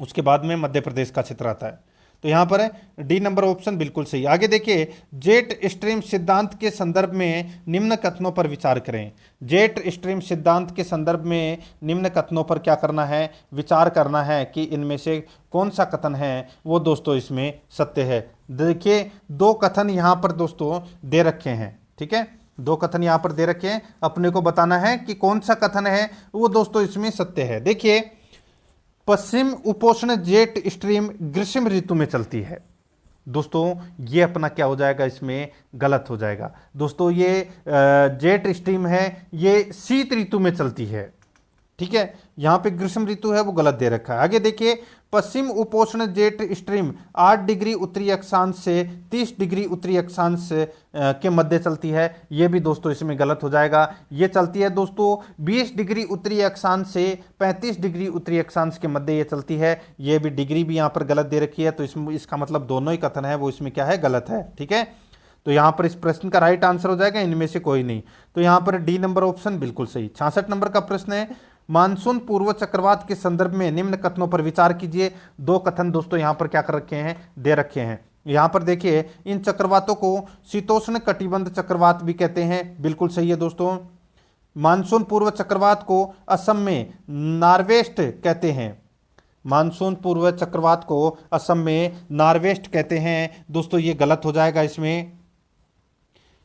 उसके बाद में मध्य प्रदेश का क्षेत्र आता है। तो यहाँ पर डी नंबर ऑप्शन बिल्कुल सही। आगे देखिए, जेट स्ट्रीम सिद्धांत के संदर्भ में निम्न कथनों पर विचार करें। जेट स्ट्रीम सिद्धांत के संदर्भ में निम्न कथनों पर क्या करना है? विचार करना है कि इनमें से कौन सा कथन है वो दोस्तों इसमें सत्य है। देखिए, 2 कथन यहाँ पर दोस्तों दे रखे हैं, ठीक है। 2 कथन यहाँ पर दे रखे हैं, अपने को बताना है कि कौन सा कथन है वो दोस्तों इसमें सत्य है। देखिए, पश्चिम उपोष्ण जेट स्ट्रीम ग्रीष्म ऋतु में चलती है। दोस्तों ये अपना क्या हो जाएगा? इसमें गलत हो जाएगा। दोस्तों ये जेट स्ट्रीम है ये शीत ऋतु में चलती है, ठीक है। यहाँ पे ग्रीष्म ऋतु है वो गलत दे रखा है। आगे देखिए, पश्चिम उपोष्ण जेट स्ट्रीम 8 डिग्री उत्तरी अक्षांश से 30 डिग्री उत्तरी अक्षांश के मध्य चलती है। ये भी दोस्तों इसमें गलत हो जाएगा। ये चलती है दोस्तों 20 डिग्री उत्तरी अक्षांश से 35 डिग्री उत्तरी अक्षांश के मध्य ये चलती है। ये भी डिग्री भी यहाँ पर गलत दे रखी है, तो इसमें इसका मतलब दोनों ही कथन है वो इसमें क्या है? गलत है, ठीक है। तो यहाँ पर इस प्रश्न का राइट आंसर हो जाएगा इनमें से कोई नहीं। तो यहाँ पर डी नंबर ऑप्शन बिल्कुल सही। 66 नंबर का प्रश्न है, मानसून पूर्व चक्रवात के संदर्भ में निम्न कथनों पर विचार कीजिए। 2 कथन दोस्तों यहाँ पर क्या कर रखे हैं? दे रखे हैं। यहाँ पर देखिए, इन चक्रवातों को शीतोष्ण कटिबंध चक्रवात भी कहते हैं, बिल्कुल सही है दोस्तों। मानसून पूर्व चक्रवात को असम में नॉर्वेस्ट कहते हैं। मानसून पूर्व चक्रवात को असम में नॉर्वेस्ट कहते हैं। दोस्तों ये गलत हो जाएगा इसमें।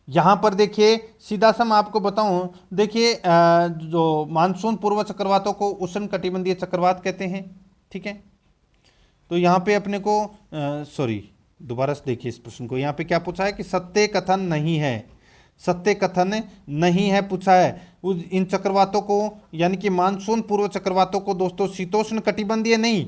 यहाँ पर देखिए, सीधा सा मैं आपको बताऊं, देखिए जो मानसून पूर्व चक्रवातों को उष्ण कटिबंधीय चक्रवात कहते हैं, ठीक है। तो यहाँ पे अपने को दोबारा से देखिए इस प्रश्न को। यहाँ पे क्या पूछा है कि सत्य कथन नहीं है, सत्य कथन नहीं है पूछा है। इन चक्रवातों को यानी कि मानसून पूर्व चक्रवातों को दोस्तों शीतोष्ण कटिबंधीय नहीं,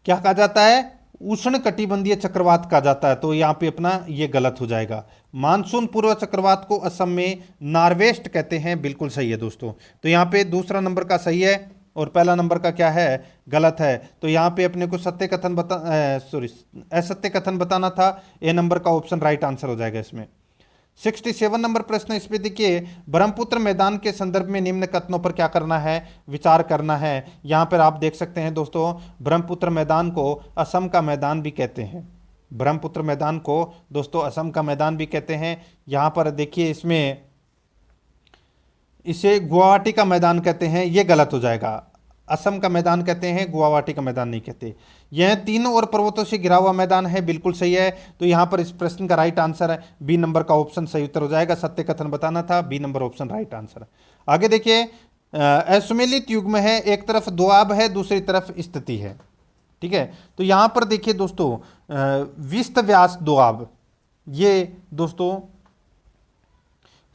क्या कहा जाता है? उष्ण कटिबंधीय चक्रवात कहा जाता है। तो यहाँ पे अपना ये गलत हो जाएगा। मानसून पूर्व चक्रवात को असम में नॉर्वेस्ट कहते हैं, बिल्कुल सही है दोस्तों। तो यहाँ पे दूसरा नंबर का सही है और पहला नंबर का क्या है? गलत है। तो यहाँ पे अपने को सत्य कथन असत्य कथन बताना था। ए नंबर का ऑप्शन राइट आंसर हो जाएगा इसमें। 67 नंबर प्रश्न इस पे देखिए, ब्रह्मपुत्र मैदान के संदर्भ में निम्न कथनों पर क्या करना है? विचार करना है। यहाँ पर आप देख सकते हैं दोस्तों, ब्रह्मपुत्र मैदान को असम का मैदान भी कहते हैं। ब्रह्मपुत्र मैदान को दोस्तों असम का मैदान भी कहते हैं। यहाँ पर देखिए, इसमें इसे गुवाहाटी का मैदान कहते हैं, ये गलत हो जाएगा। असम का मैदान कहते हैं, गुवाहाटी का मैदान नहीं कहते। यह तीनों और पर्वतों से घिरा हुआ मैदान है, बिल्कुल सही है। तो यहाँ पर इस प्रश्न का राइट आंसर है बी नंबर का ऑप्शन सही उत्तर हो जाएगा। सत्य कथन बताना था, B number option right answer. आगे देखिए, असुमेलित युग्म है, एक तरफ दोआब है दूसरी तरफ स्थिति है, ठीक है। तो यहाँ पर देखिए दोस्तों, विस्त व्यास दोआब, ये दोस्तों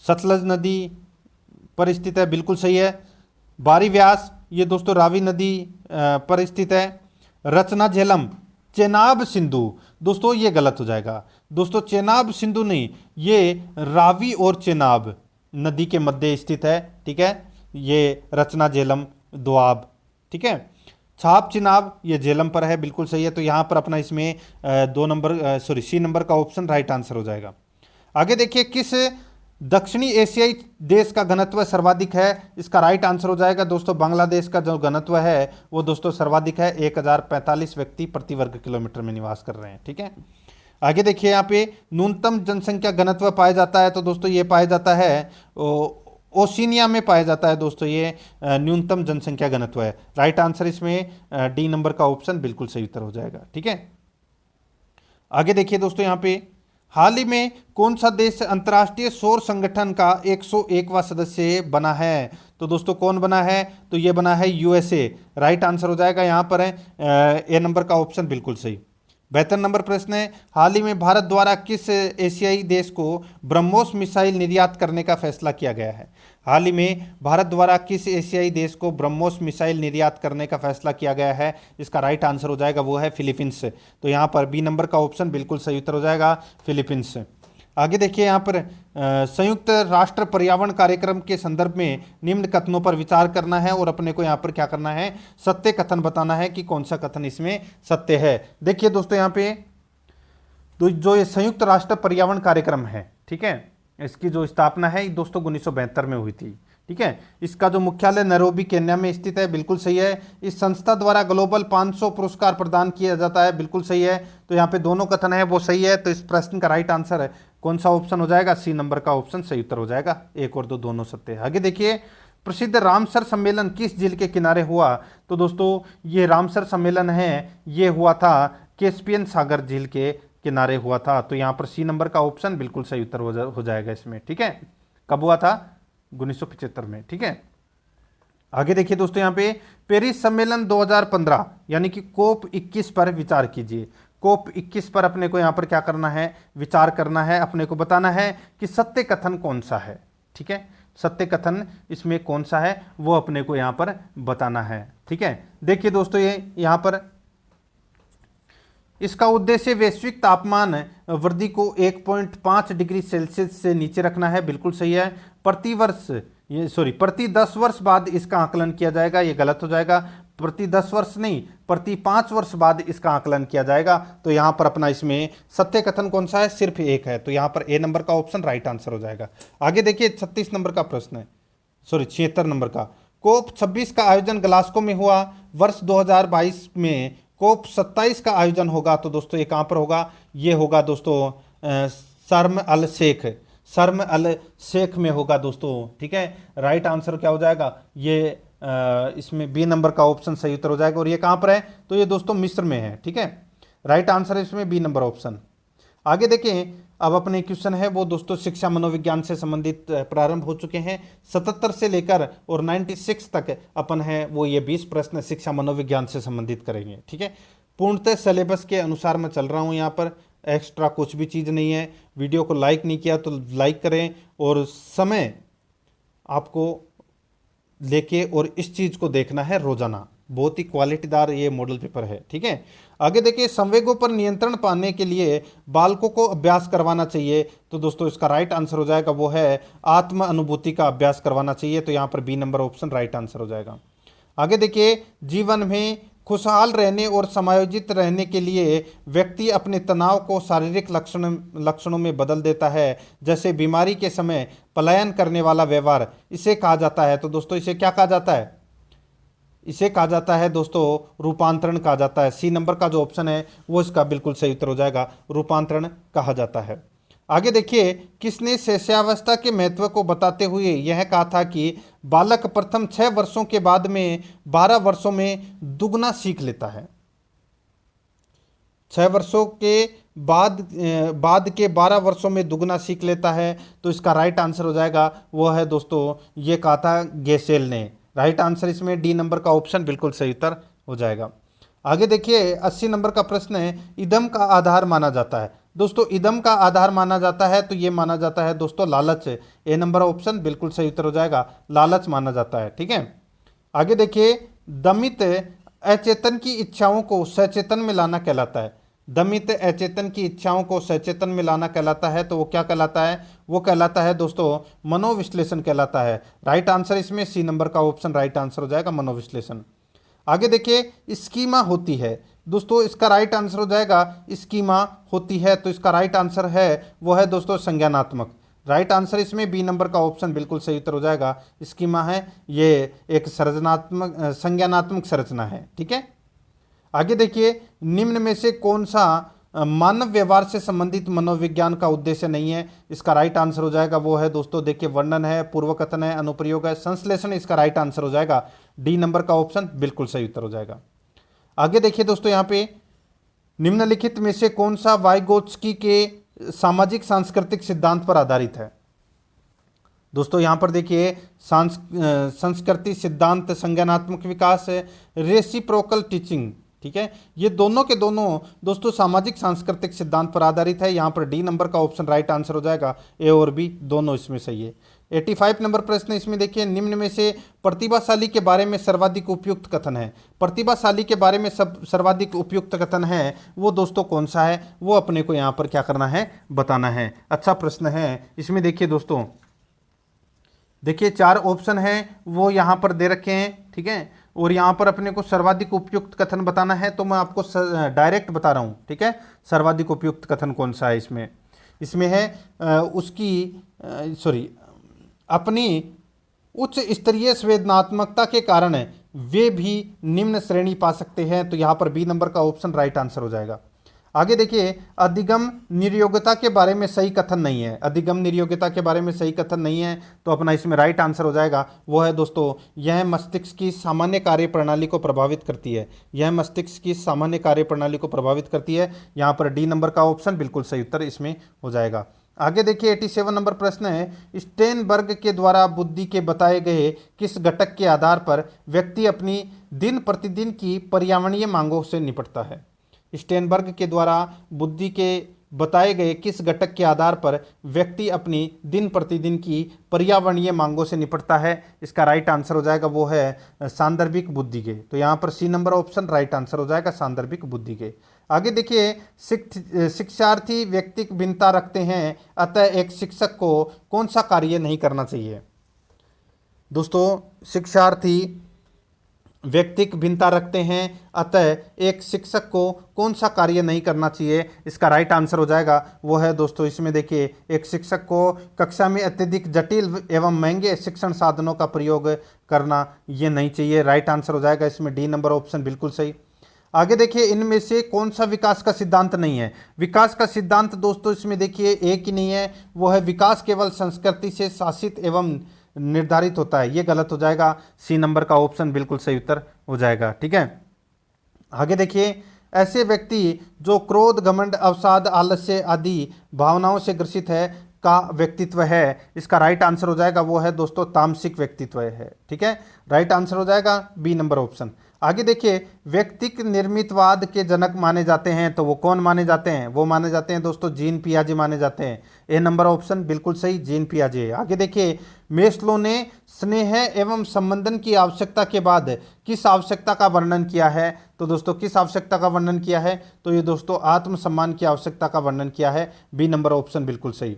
सतलज नदी पर स्थित है, बिल्कुल सही है। बारी व्यास ये दोस्तों रावी नदी पर स्थित है। रचना झेलम चेनाब सिंधु, दोस्तों ये गलत हो जाएगा। दोस्तों चेनाब सिंधु नहीं, ये रावी और चेनाब नदी के मध्य स्थित है, ठीक है। ये रचना झेलम दोआब, ठीक है। छाप चिनाब ये झेलम पर है, बिल्कुल सही है। तो यहाँ पर अपना इसमें सी नंबर का ऑप्शन राइट आंसर हो जाएगा। आगे देखिए, किस दक्षिणी एशियाई देश का घनत्व सर्वाधिक है? इसका राइट आंसर हो जाएगा दोस्तों बांग्लादेश का जो घनत्व है वो दोस्तों सर्वाधिक है, 1045 व्यक्ति प्रति वर्ग किलोमीटर में निवास कर रहे हैं, ठीक है। आगे देखिए, यहाँ पे न्यूनतम जनसंख्या घनत्व पाया जाता है, तो दोस्तों ये पाया जाता है ओशिनिया में पाया जाता है दोस्तों, ये न्यूनतम जनसंख्या घनत्व है। राइट आंसर इसमें डी नंबर का ऑप्शन बिल्कुल सही उत्तर हो जाएगा, ठीक है। आगे देखिए दोस्तों, यहाँ पे हाल ही में कौन सा देश अंतर्राष्ट्रीय सौर संगठन का 101वां सदस्य बना है? तो दोस्तों कौन बना है? तो ये बना है यूएसए। राइट आंसर हो जाएगा यहाँ पर है ए नंबर का ऑप्शन बिल्कुल सही। 72 नंबर प्रश्न है, हाल ही में भारत द्वारा किस एशियाई देश को ब्रह्मोस मिसाइल निर्यात करने का फैसला किया गया है? हाल ही में भारत द्वारा किस एशियाई देश को ब्रह्मोस मिसाइल निर्यात करने का फैसला किया गया है? इसका राइट आंसर हो जाएगा वो है फिलीपींस। तो यहाँ पर बी नंबर का ऑप्शन बिल्कुल सही उत्तर हो जाएगा, फिलीपींस। आगे देखिए, यहाँ पर संयुक्त राष्ट्र पर्यावरण कार्यक्रम के संदर्भ में निम्न कथनों पर विचार करना है और अपने को यहाँ पर क्या करना है, सत्य कथन बताना है कि कौन सा कथन इसमें सत्य है। देखिए दोस्तों, यहाँ पे तो जो ये संयुक्त राष्ट्र पर्यावरण कार्यक्रम है, ठीक है, इसकी जो स्थापना है दोस्तों 1972 में हुई थी, ठीक है। इसका जो मुख्यालय नैरोबी केन्या में स्थित है, बिल्कुल सही है। इस संस्था द्वारा ग्लोबल 500 पुरस्कार प्रदान किया जाता है, बिल्कुल सही है। तो यहाँ पे दोनों कथन है वो सही है। तो इस प्रश्न का राइट आंसर है कौन सा ऑप्शन हो जाएगा? सी नंबर का ऑप्शन सही उत्तर हो जाएगा। 1 और 2 दोनों सत्य है। आगे देखिए, प्रसिद्ध रामसर सम्मेलन किस झील के किनारे हुआ? तो दोस्तों ये रामसर सम्मेलन है, ये हुआ था कैस्पियन सागर झील के किनारे हुआ था। तो यहाँ पर सी नंबर का ऑप्शन बिल्कुल सही उत्तर हो जाएगा इसमें, ठीक है। कब हुआ था? 1975 में, ठीक है। आगे देखिए दोस्तों, यहाँ पे पेरिस सम्मेलन 2015 यानी कि कोप 21 पर विचार कीजिए। कोप 21 पर अपने को यहाँ पर क्या करना है? विचार करना है, अपने को बताना है कि सत्य कथन कौन सा है, ठीक है। सत्य कथन इसमें कौन सा है वो अपने को यहाँ पर बताना है, ठीक है। देखिए दोस्तों, ये यहाँ पर इसका उद्देश्य वैश्विक तापमान वृद्धि को 1.5 डिग्री सेल्सियस से नीचे रखना है, बिल्कुल सही है। प्रति 10 वर्ष बाद इसका आकलन किया जाएगा, ये गलत हो जाएगा। प्रति 10 वर्ष नहीं, प्रति 5 वर्ष बाद इसका आकलन किया जाएगा। तो यहाँ पर अपना इसमें सत्य कथन कौन सा है? सिर्फ एक है। तो यहाँ पर ए नंबर का ऑप्शन राइट आंसर हो जाएगा। आगे देखिए, 36 नंबर का प्रश्न है, 76 नंबर का। कोप 26 का आयोजन ग्लासगो में हुआ। वर्ष 2022 में कोप 27 का आयोजन होगा। तो दोस्तों ये कहाँ पर होगा? ये होगा दोस्तों शर्म अल शेख में होगा दोस्तों, ठीक है। राइट आंसर क्या हो जाएगा? ये इसमें बी नंबर का ऑप्शन सही उत्तर हो जाएगा। और ये कहाँ पर है? तो ये दोस्तों मिस्र में है, ठीक है। राइट आंसर है इसमें बी नंबर ऑप्शन। आगे देखें, अब अपने क्वेश्चन है वो दोस्तों शिक्षा मनोविज्ञान से संबंधित प्रारंभ हो चुके हैं। 77 से लेकर और 96 तक अपन है वो ये 20 प्रश्न शिक्षा मनोविज्ञान से संबंधित करेंगे, ठीक है। पूर्णतः सिलेबस के अनुसार मैं चल रहा हूँ, यहाँ पर एक्स्ट्रा कुछ भी चीज़ नहीं है। वीडियो को लाइक नहीं किया तो लाइक करें और समय आपको लेके और इस चीज़ को देखना है रोजाना। बहुत ही क्वालिटीदार ये मॉडल पेपर है, ठीक है। आगे देखिए, संवेगों पर नियंत्रण पाने के लिए बालकों को अभ्यास करवाना चाहिए। तो दोस्तों इसका राइट आंसर हो जाएगा वो है आत्म अनुभूति का अभ्यास करवाना चाहिए। तो यहाँ पर B number option right answer हो जाएगा। आगे देखिए, जीवन में खुशहाल रहने और समायोजित रहने के लिए व्यक्ति अपने तनाव को शारीरिक लक्षणों में बदल देता है, जैसे बीमारी के समय पलायन करने वाला व्यवहार, इसे कहा जाता है। तो दोस्तों इसे क्या कहा जाता है? इसे कहा जाता है दोस्तों रूपांतरण कहा जाता है। सी नंबर का जो ऑप्शन है वो इसका बिल्कुल सही उत्तर हो जाएगा, रूपांतरण कहा जाता है। आगे देखिए, किसने शिष्यावस्था के महत्व को बताते हुए यह कहा था कि बालक प्रथम 6 वर्षों के बाद में 12 वर्षों में दुगना सीख लेता है। 6 वर्षों के बाद के 12 वर्षों में दुगना सीख लेता है। तो इसका राइट आंसर हो जाएगा वो है दोस्तों, ये कहा था गेसेल ने। राइट आंसर इसमें डी नंबर का ऑप्शन बिल्कुल सही उत्तर हो जाएगा। आगे देखिए, 80 नंबर का प्रश्न है, इदम का आधार माना जाता है। दोस्तों इदम का आधार माना जाता है तो ये माना जाता है दोस्तों लालच। ए नंबर ऑप्शन बिल्कुल सही उत्तर हो जाएगा, लालच माना जाता है, ठीक है। आगे देखिए, दमित अचेतन की इच्छाओं को सचेतन में लाना कहलाता है। दमित अचेतन की इच्छाओं को सचेतन में लाना कहलाता है। तो वो क्या कहलाता है? वो कहलाता है दोस्तों मनोविश्लेषण कहलाता है। राइट आंसर इसमें सी नंबर का ऑप्शन राइट आंसर हो जाएगा, मनोविश्लेषण। आगे देखिए स्कीमा होती है दोस्तों, इसका राइट आंसर हो जाएगा स्कीमा होती है। तो इसका राइट आंसर है वो है दोस्तों संज्ञानात्मक। राइट आंसर इसमें बी नंबर का ऑप्शन बिल्कुल सही उत्तर हो जाएगा। स्कीमा है ये एक संरचनात्मक संज्ञानात्मक संरचना है, ठीक है। आगे देखिए निम्न में से कौन सा मानव व्यवहार से संबंधित मनोविज्ञान का उद्देश्य नहीं है? इसका राइट आंसर हो जाएगा वो है दोस्तों देखिए वर्णन है, पूर्वकथन है, अनुप्रयोग है, संश्लेषण। इसका राइट आंसर हो जाएगा डी नंबर का ऑप्शन बिल्कुल सही उत्तर हो जाएगा। आगे देखिए दोस्तों यहाँ पे निम्नलिखित में से कौन सा वाइगोत्स्की के सामाजिक सांस्कृतिक सिद्धांत पर आधारित है? दोस्तों यहाँ पर देखिए संस्कृति सिद्धांत, संज्ञानात्मक विकास, रेसिप्रोकल टीचिंग, ठीक है। ये दोनों के दोनों दोस्तों सामाजिक सांस्कृतिक सिद्धांत पर आधारित है। यहाँ पर डी नंबर का ऑप्शन राइट आंसर हो जाएगा, ए और बी दोनों इसमें सही है। 85 नंबर प्रश्न इसमें देखिए निम्न में से प्रतिभाशाली के बारे में सर्वाधिक उपयुक्त कथन है। प्रतिभाशाली के बारे में सर्वाधिक उपयुक्त कथन है वो दोस्तों कौन सा है? वो अपने को यहाँ पर क्या करना है, बताना है। अच्छा प्रश्न है। इसमें देखिए दोस्तों देखिए 4 ऑप्शन हैं वो यहाँ पर दे रखे हैं, ठीक है। और यहाँ पर अपने को सर्वाधिक उपयुक्त कथन बताना है, तो मैं आपको डायरेक्ट बता रहा हूँ, ठीक है। सर्वाधिक उपयुक्त कथन कौन सा है इसमें? इसमें है अपनी उच्च स्तरीय संवेदनात्मकता के कारण वे भी निम्न श्रेणी पा सकते हैं। तो यहाँ पर बी नंबर का ऑप्शन राइट आंसर हो जाएगा। आगे देखिए अधिगम निर्योग्यता के बारे में सही कथन नहीं है। अधिगम निर्योग्यता के बारे में सही कथन नहीं है, तो अपना इसमें राइट आंसर हो जाएगा वो है दोस्तों यह मस्तिष्क की सामान्य कार्य प्रणाली को प्रभावित करती है। यह मस्तिष्क की सामान्य कार्य प्रणाली को प्रभावित करती है। यहाँ पर डी नंबर का ऑप्शन बिल्कुल सही उत्तर इसमें हो जाएगा। आगे देखिए 87 नंबर प्रश्न है स्टेनबर्ग के द्वारा बुद्धि के बताए गए किस घटक के आधार पर व्यक्ति अपनी दिन प्रतिदिन की पर्यावरणीय मांगों से निपटता है? स्टेनबर्ग के द्वारा बुद्धि के बताए गए किस घटक के आधार पर व्यक्ति अपनी दिन प्रतिदिन की पर्यावरणीय मांगों से निपटता है? इसका राइट आंसर हो जाएगा वो है सांदर्भिक बुद्धि के। तो यहाँ पर C number option right answer हो जाएगा सांदर्भिक बुद्धि के। आगे देखिए शिक्षार्थी व्यक्तिक भिन्नता रखते हैं, अतः एक शिक्षक को कौन सा कार्य नहीं करना चाहिए? दोस्तों शिक्षार्थी व्यक्तिक भिन्नता रखते हैं, अतः एक शिक्षक को कौन सा कार्य नहीं करना चाहिए? इसका राइट आंसर हो जाएगा वो है दोस्तों इसमें देखिए एक शिक्षक को कक्षा में अत्यधिक जटिल एवं महंगे शिक्षण साधनों का प्रयोग करना ये नहीं चाहिए। राइट आंसर हो जाएगा इसमें डी नंबर ऑप्शन बिल्कुल सही। आगे देखिए इनमें से कौन सा विकास का सिद्धांत नहीं है? विकास का सिद्धांत दोस्तों इसमें देखिए एक ही नहीं है, वो है विकास केवल संस्कृति से शासित एवं निर्धारित होता है। ये गलत हो जाएगा, सी नंबर का ऑप्शन बिल्कुल सही उत्तर हो जाएगा, ठीक है। आगे देखिए ऐसे व्यक्ति जो क्रोध, घमंड, अवसाद, आलस्य आदि भावनाओं से ग्रसित है का व्यक्तित्व है। इसका राइट आंसर हो जाएगा वो है दोस्तों तामसिक व्यक्तित्व है, ठीक है। राइट आंसर हो जाएगा बी नंबर ऑप्शन। आगे देखिए व्यक्तिक निर्मितवाद के जनक माने जाते हैं, तो वो कौन माने जाते हैं? वो माने जाते हैं दोस्तों जीन पियाजे माने जाते हैं। ए नंबर ऑप्शन बिल्कुल सही, जीन पियाजे। आगे देखिए मेस्लो ने स्नेह एवं संबंधन की आवश्यकता के बाद किस आवश्यकता का वर्णन किया है? तो दोस्तों किस आवश्यकता का वर्णन किया है? तो ये दोस्तों आत्मसम्मान की आवश्यकता का वर्णन किया है। बी नंबर ऑप्शन बिल्कुल सही।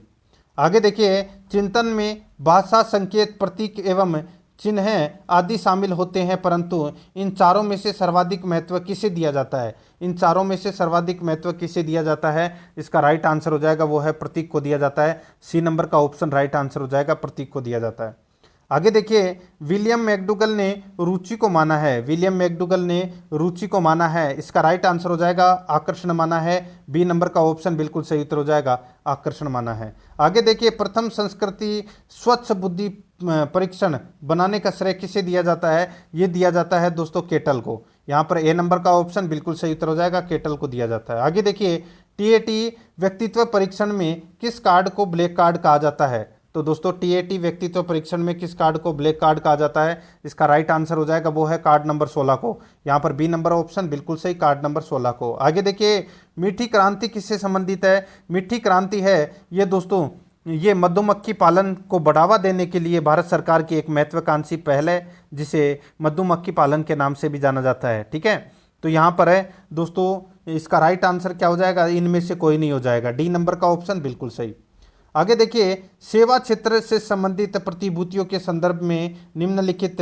आगे देखिए चिंतन में भाषा, संकेत, प्रतीक एवं चिन्ह आदि शामिल होते हैं, परंतु इन चारों में से सर्वाधिक महत्व किसे दिया जाता है? इन चारों में से सर्वाधिक महत्व किसे दिया जाता है? इसका राइट आंसर हो जाएगा वो है प्रतीक को दिया जाता है। सी नंबर का ऑप्शन राइट आंसर हो जाएगा, प्रतीक को दिया जाता है। आगे देखिए विलियम मैकडूगल ने रुचि को माना है। विलियम मैकडूगल ने रुचि को माना है, इसका राइट आंसर हो जाएगा आकर्षण माना है। बी नंबर का ऑप्शन बिल्कुल सही उत्तर हो जाएगा, आकर्षण माना है। आगे देखिए प्रथम संस्कृति स्वच्छ बुद्धि परीक्षण बनाने का श्रेय किसे दिया जाता है? ये दिया जाता है दोस्तों केटल को। यहाँ पर ए नंबर का ऑप्शन बिल्कुल सही उत्तर हो जाएगा, केटल को दिया जाता है। आगे देखिए टीएटी व्यक्तित्व परीक्षण में किस कार्ड को ब्लैक कार्ड कहा जाता है? तो दोस्तों टीएटी व्यक्तित्व परीक्षण में किस कार्ड को ब्लैक कार्ड कहा जाता है? इसका राइट आंसर हो जाएगा वो है कार्ड नंबर 16 को। यहाँ पर बी नंबर ऑप्शन बिल्कुल सही, कार्ड नंबर 16 को। आगे देखिए मीठी क्रांति किससे संबंधित है? मीठी क्रांति है ये दोस्तों ये मधुमक्खी पालन को बढ़ावा देने के लिए भारत सरकार की एक महत्वाकांक्षी पहल है, जिसे मधुमक्खी पालन के नाम से भी जाना जाता है, ठीक है। तो यहाँ पर है दोस्तों इसका राइट आंसर क्या हो जाएगा, इनमें से कोई नहीं हो जाएगा, डी नंबर का ऑप्शन बिल्कुल सही। आगे देखिए, सेवा क्षेत्र से संबंधित प्रतिभूतियों के संदर्भ में निम्नलिखित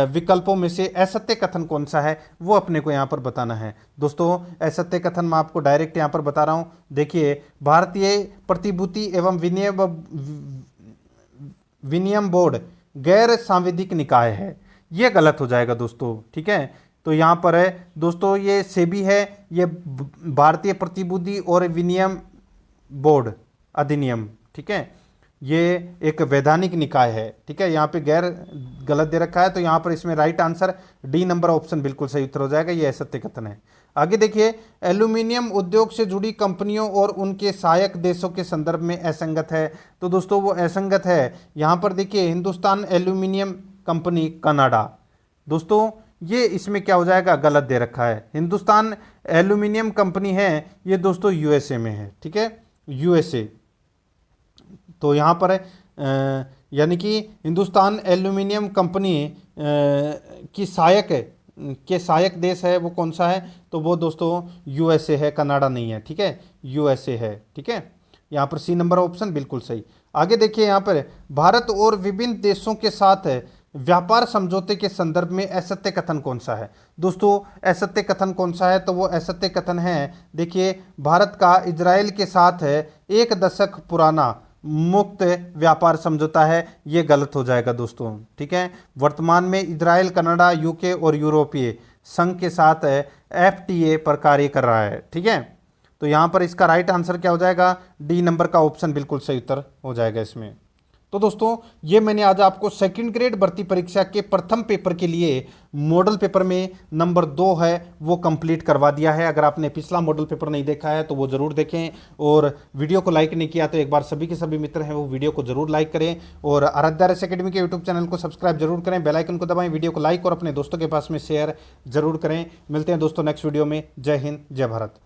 विकल्पों में से असत्य कथन कौन सा है, वो अपने को यहाँ पर बताना है। दोस्तों असत्य कथन मैं आपको डायरेक्ट यहाँ पर बता रहा हूँ। देखिए, भारतीय प्रतिभूति एवं विनियम बोर्ड गैर सांविधिक निकाय है, ये गलत हो जाएगा दोस्तों। ठीक है, तो यहाँ पर है दोस्तों, ये सेबी है, ये भारतीय प्रतिभूति और विनियम बोर्ड अधिनियम, ठीक है, ये एक वैधानिक निकाय है। ठीक है, यहाँ पे गैर गलत दे रखा है, तो यहाँ पर इसमें right answer D number option बिल्कुल सही उत्तर हो जाएगा, ये असत्य कथन है। आगे देखिए, एल्यूमिनियम उद्योग से जुड़ी कंपनियों और उनके सहायक देशों के संदर्भ में असंगत है, तो दोस्तों वो असंगत है। यहाँ पर देखिए, हिंदुस्तान एल्यूमिनियम कंपनी कनाडा, दोस्तों ये इसमें क्या हो जाएगा, गलत दे रखा है। हिंदुस्तान एल्यूमिनियम कंपनी है, ये दोस्तों यूएसए में है। ठीक है, यूएसए, तो यहाँ पर यानी कि हिंदुस्तान एल्यूमिनियम कंपनी की सहायक देश है, वो कौन सा है, तो वो दोस्तों यूएसए है, कनाडा नहीं है। ठीक है, यूएसए है। ठीक है, यहाँ पर सी नंबर ऑप्शन बिल्कुल सही। आगे देखिए, यहाँ पर भारत और विभिन्न देशों के साथ व्यापार समझौते के संदर्भ में असत्य कथन कौन सा है। दोस्तों असत्य कथन कौन सा है, तो वो असत्य कथन है, देखिए, भारत का इजराइल के साथ 1 दशक पुराना मुक्त व्यापार समझौता है, ये गलत हो जाएगा दोस्तों। ठीक है, वर्तमान में इजराइल कनाडा यूके और यूरोपीय संघ के साथ एफटीए पर कार्य कर रहा है। ठीक है, तो यहाँ पर इसका राइट आंसर क्या हो जाएगा, डी नंबर का ऑप्शन बिल्कुल सही उत्तर हो जाएगा इसमें। तो दोस्तों ये मैंने आज आपको सेकंड ग्रेड भर्ती परीक्षा के प्रथम पेपर के लिए मॉडल पेपर में नंबर 2 है वो कंप्लीट करवा दिया है। अगर आपने पिछला मॉडल पेपर नहीं देखा है तो वो ज़रूर देखें, और वीडियो को लाइक नहीं किया तो एक बार सभी के सभी मित्र हैं वो वीडियो को जरूर लाइक करें, और आराध्या रेस एकेडमी के यूट्यूब चैनल को सब्सक्राइब जरूर करें, बेल आइकन को दबाएं, वीडियो को लाइक और अपने दोस्तों के पास में शेयर जरूर करें। मिलते हैं दोस्तों नेक्स्ट वीडियो में। जय हिंद, जय भारत।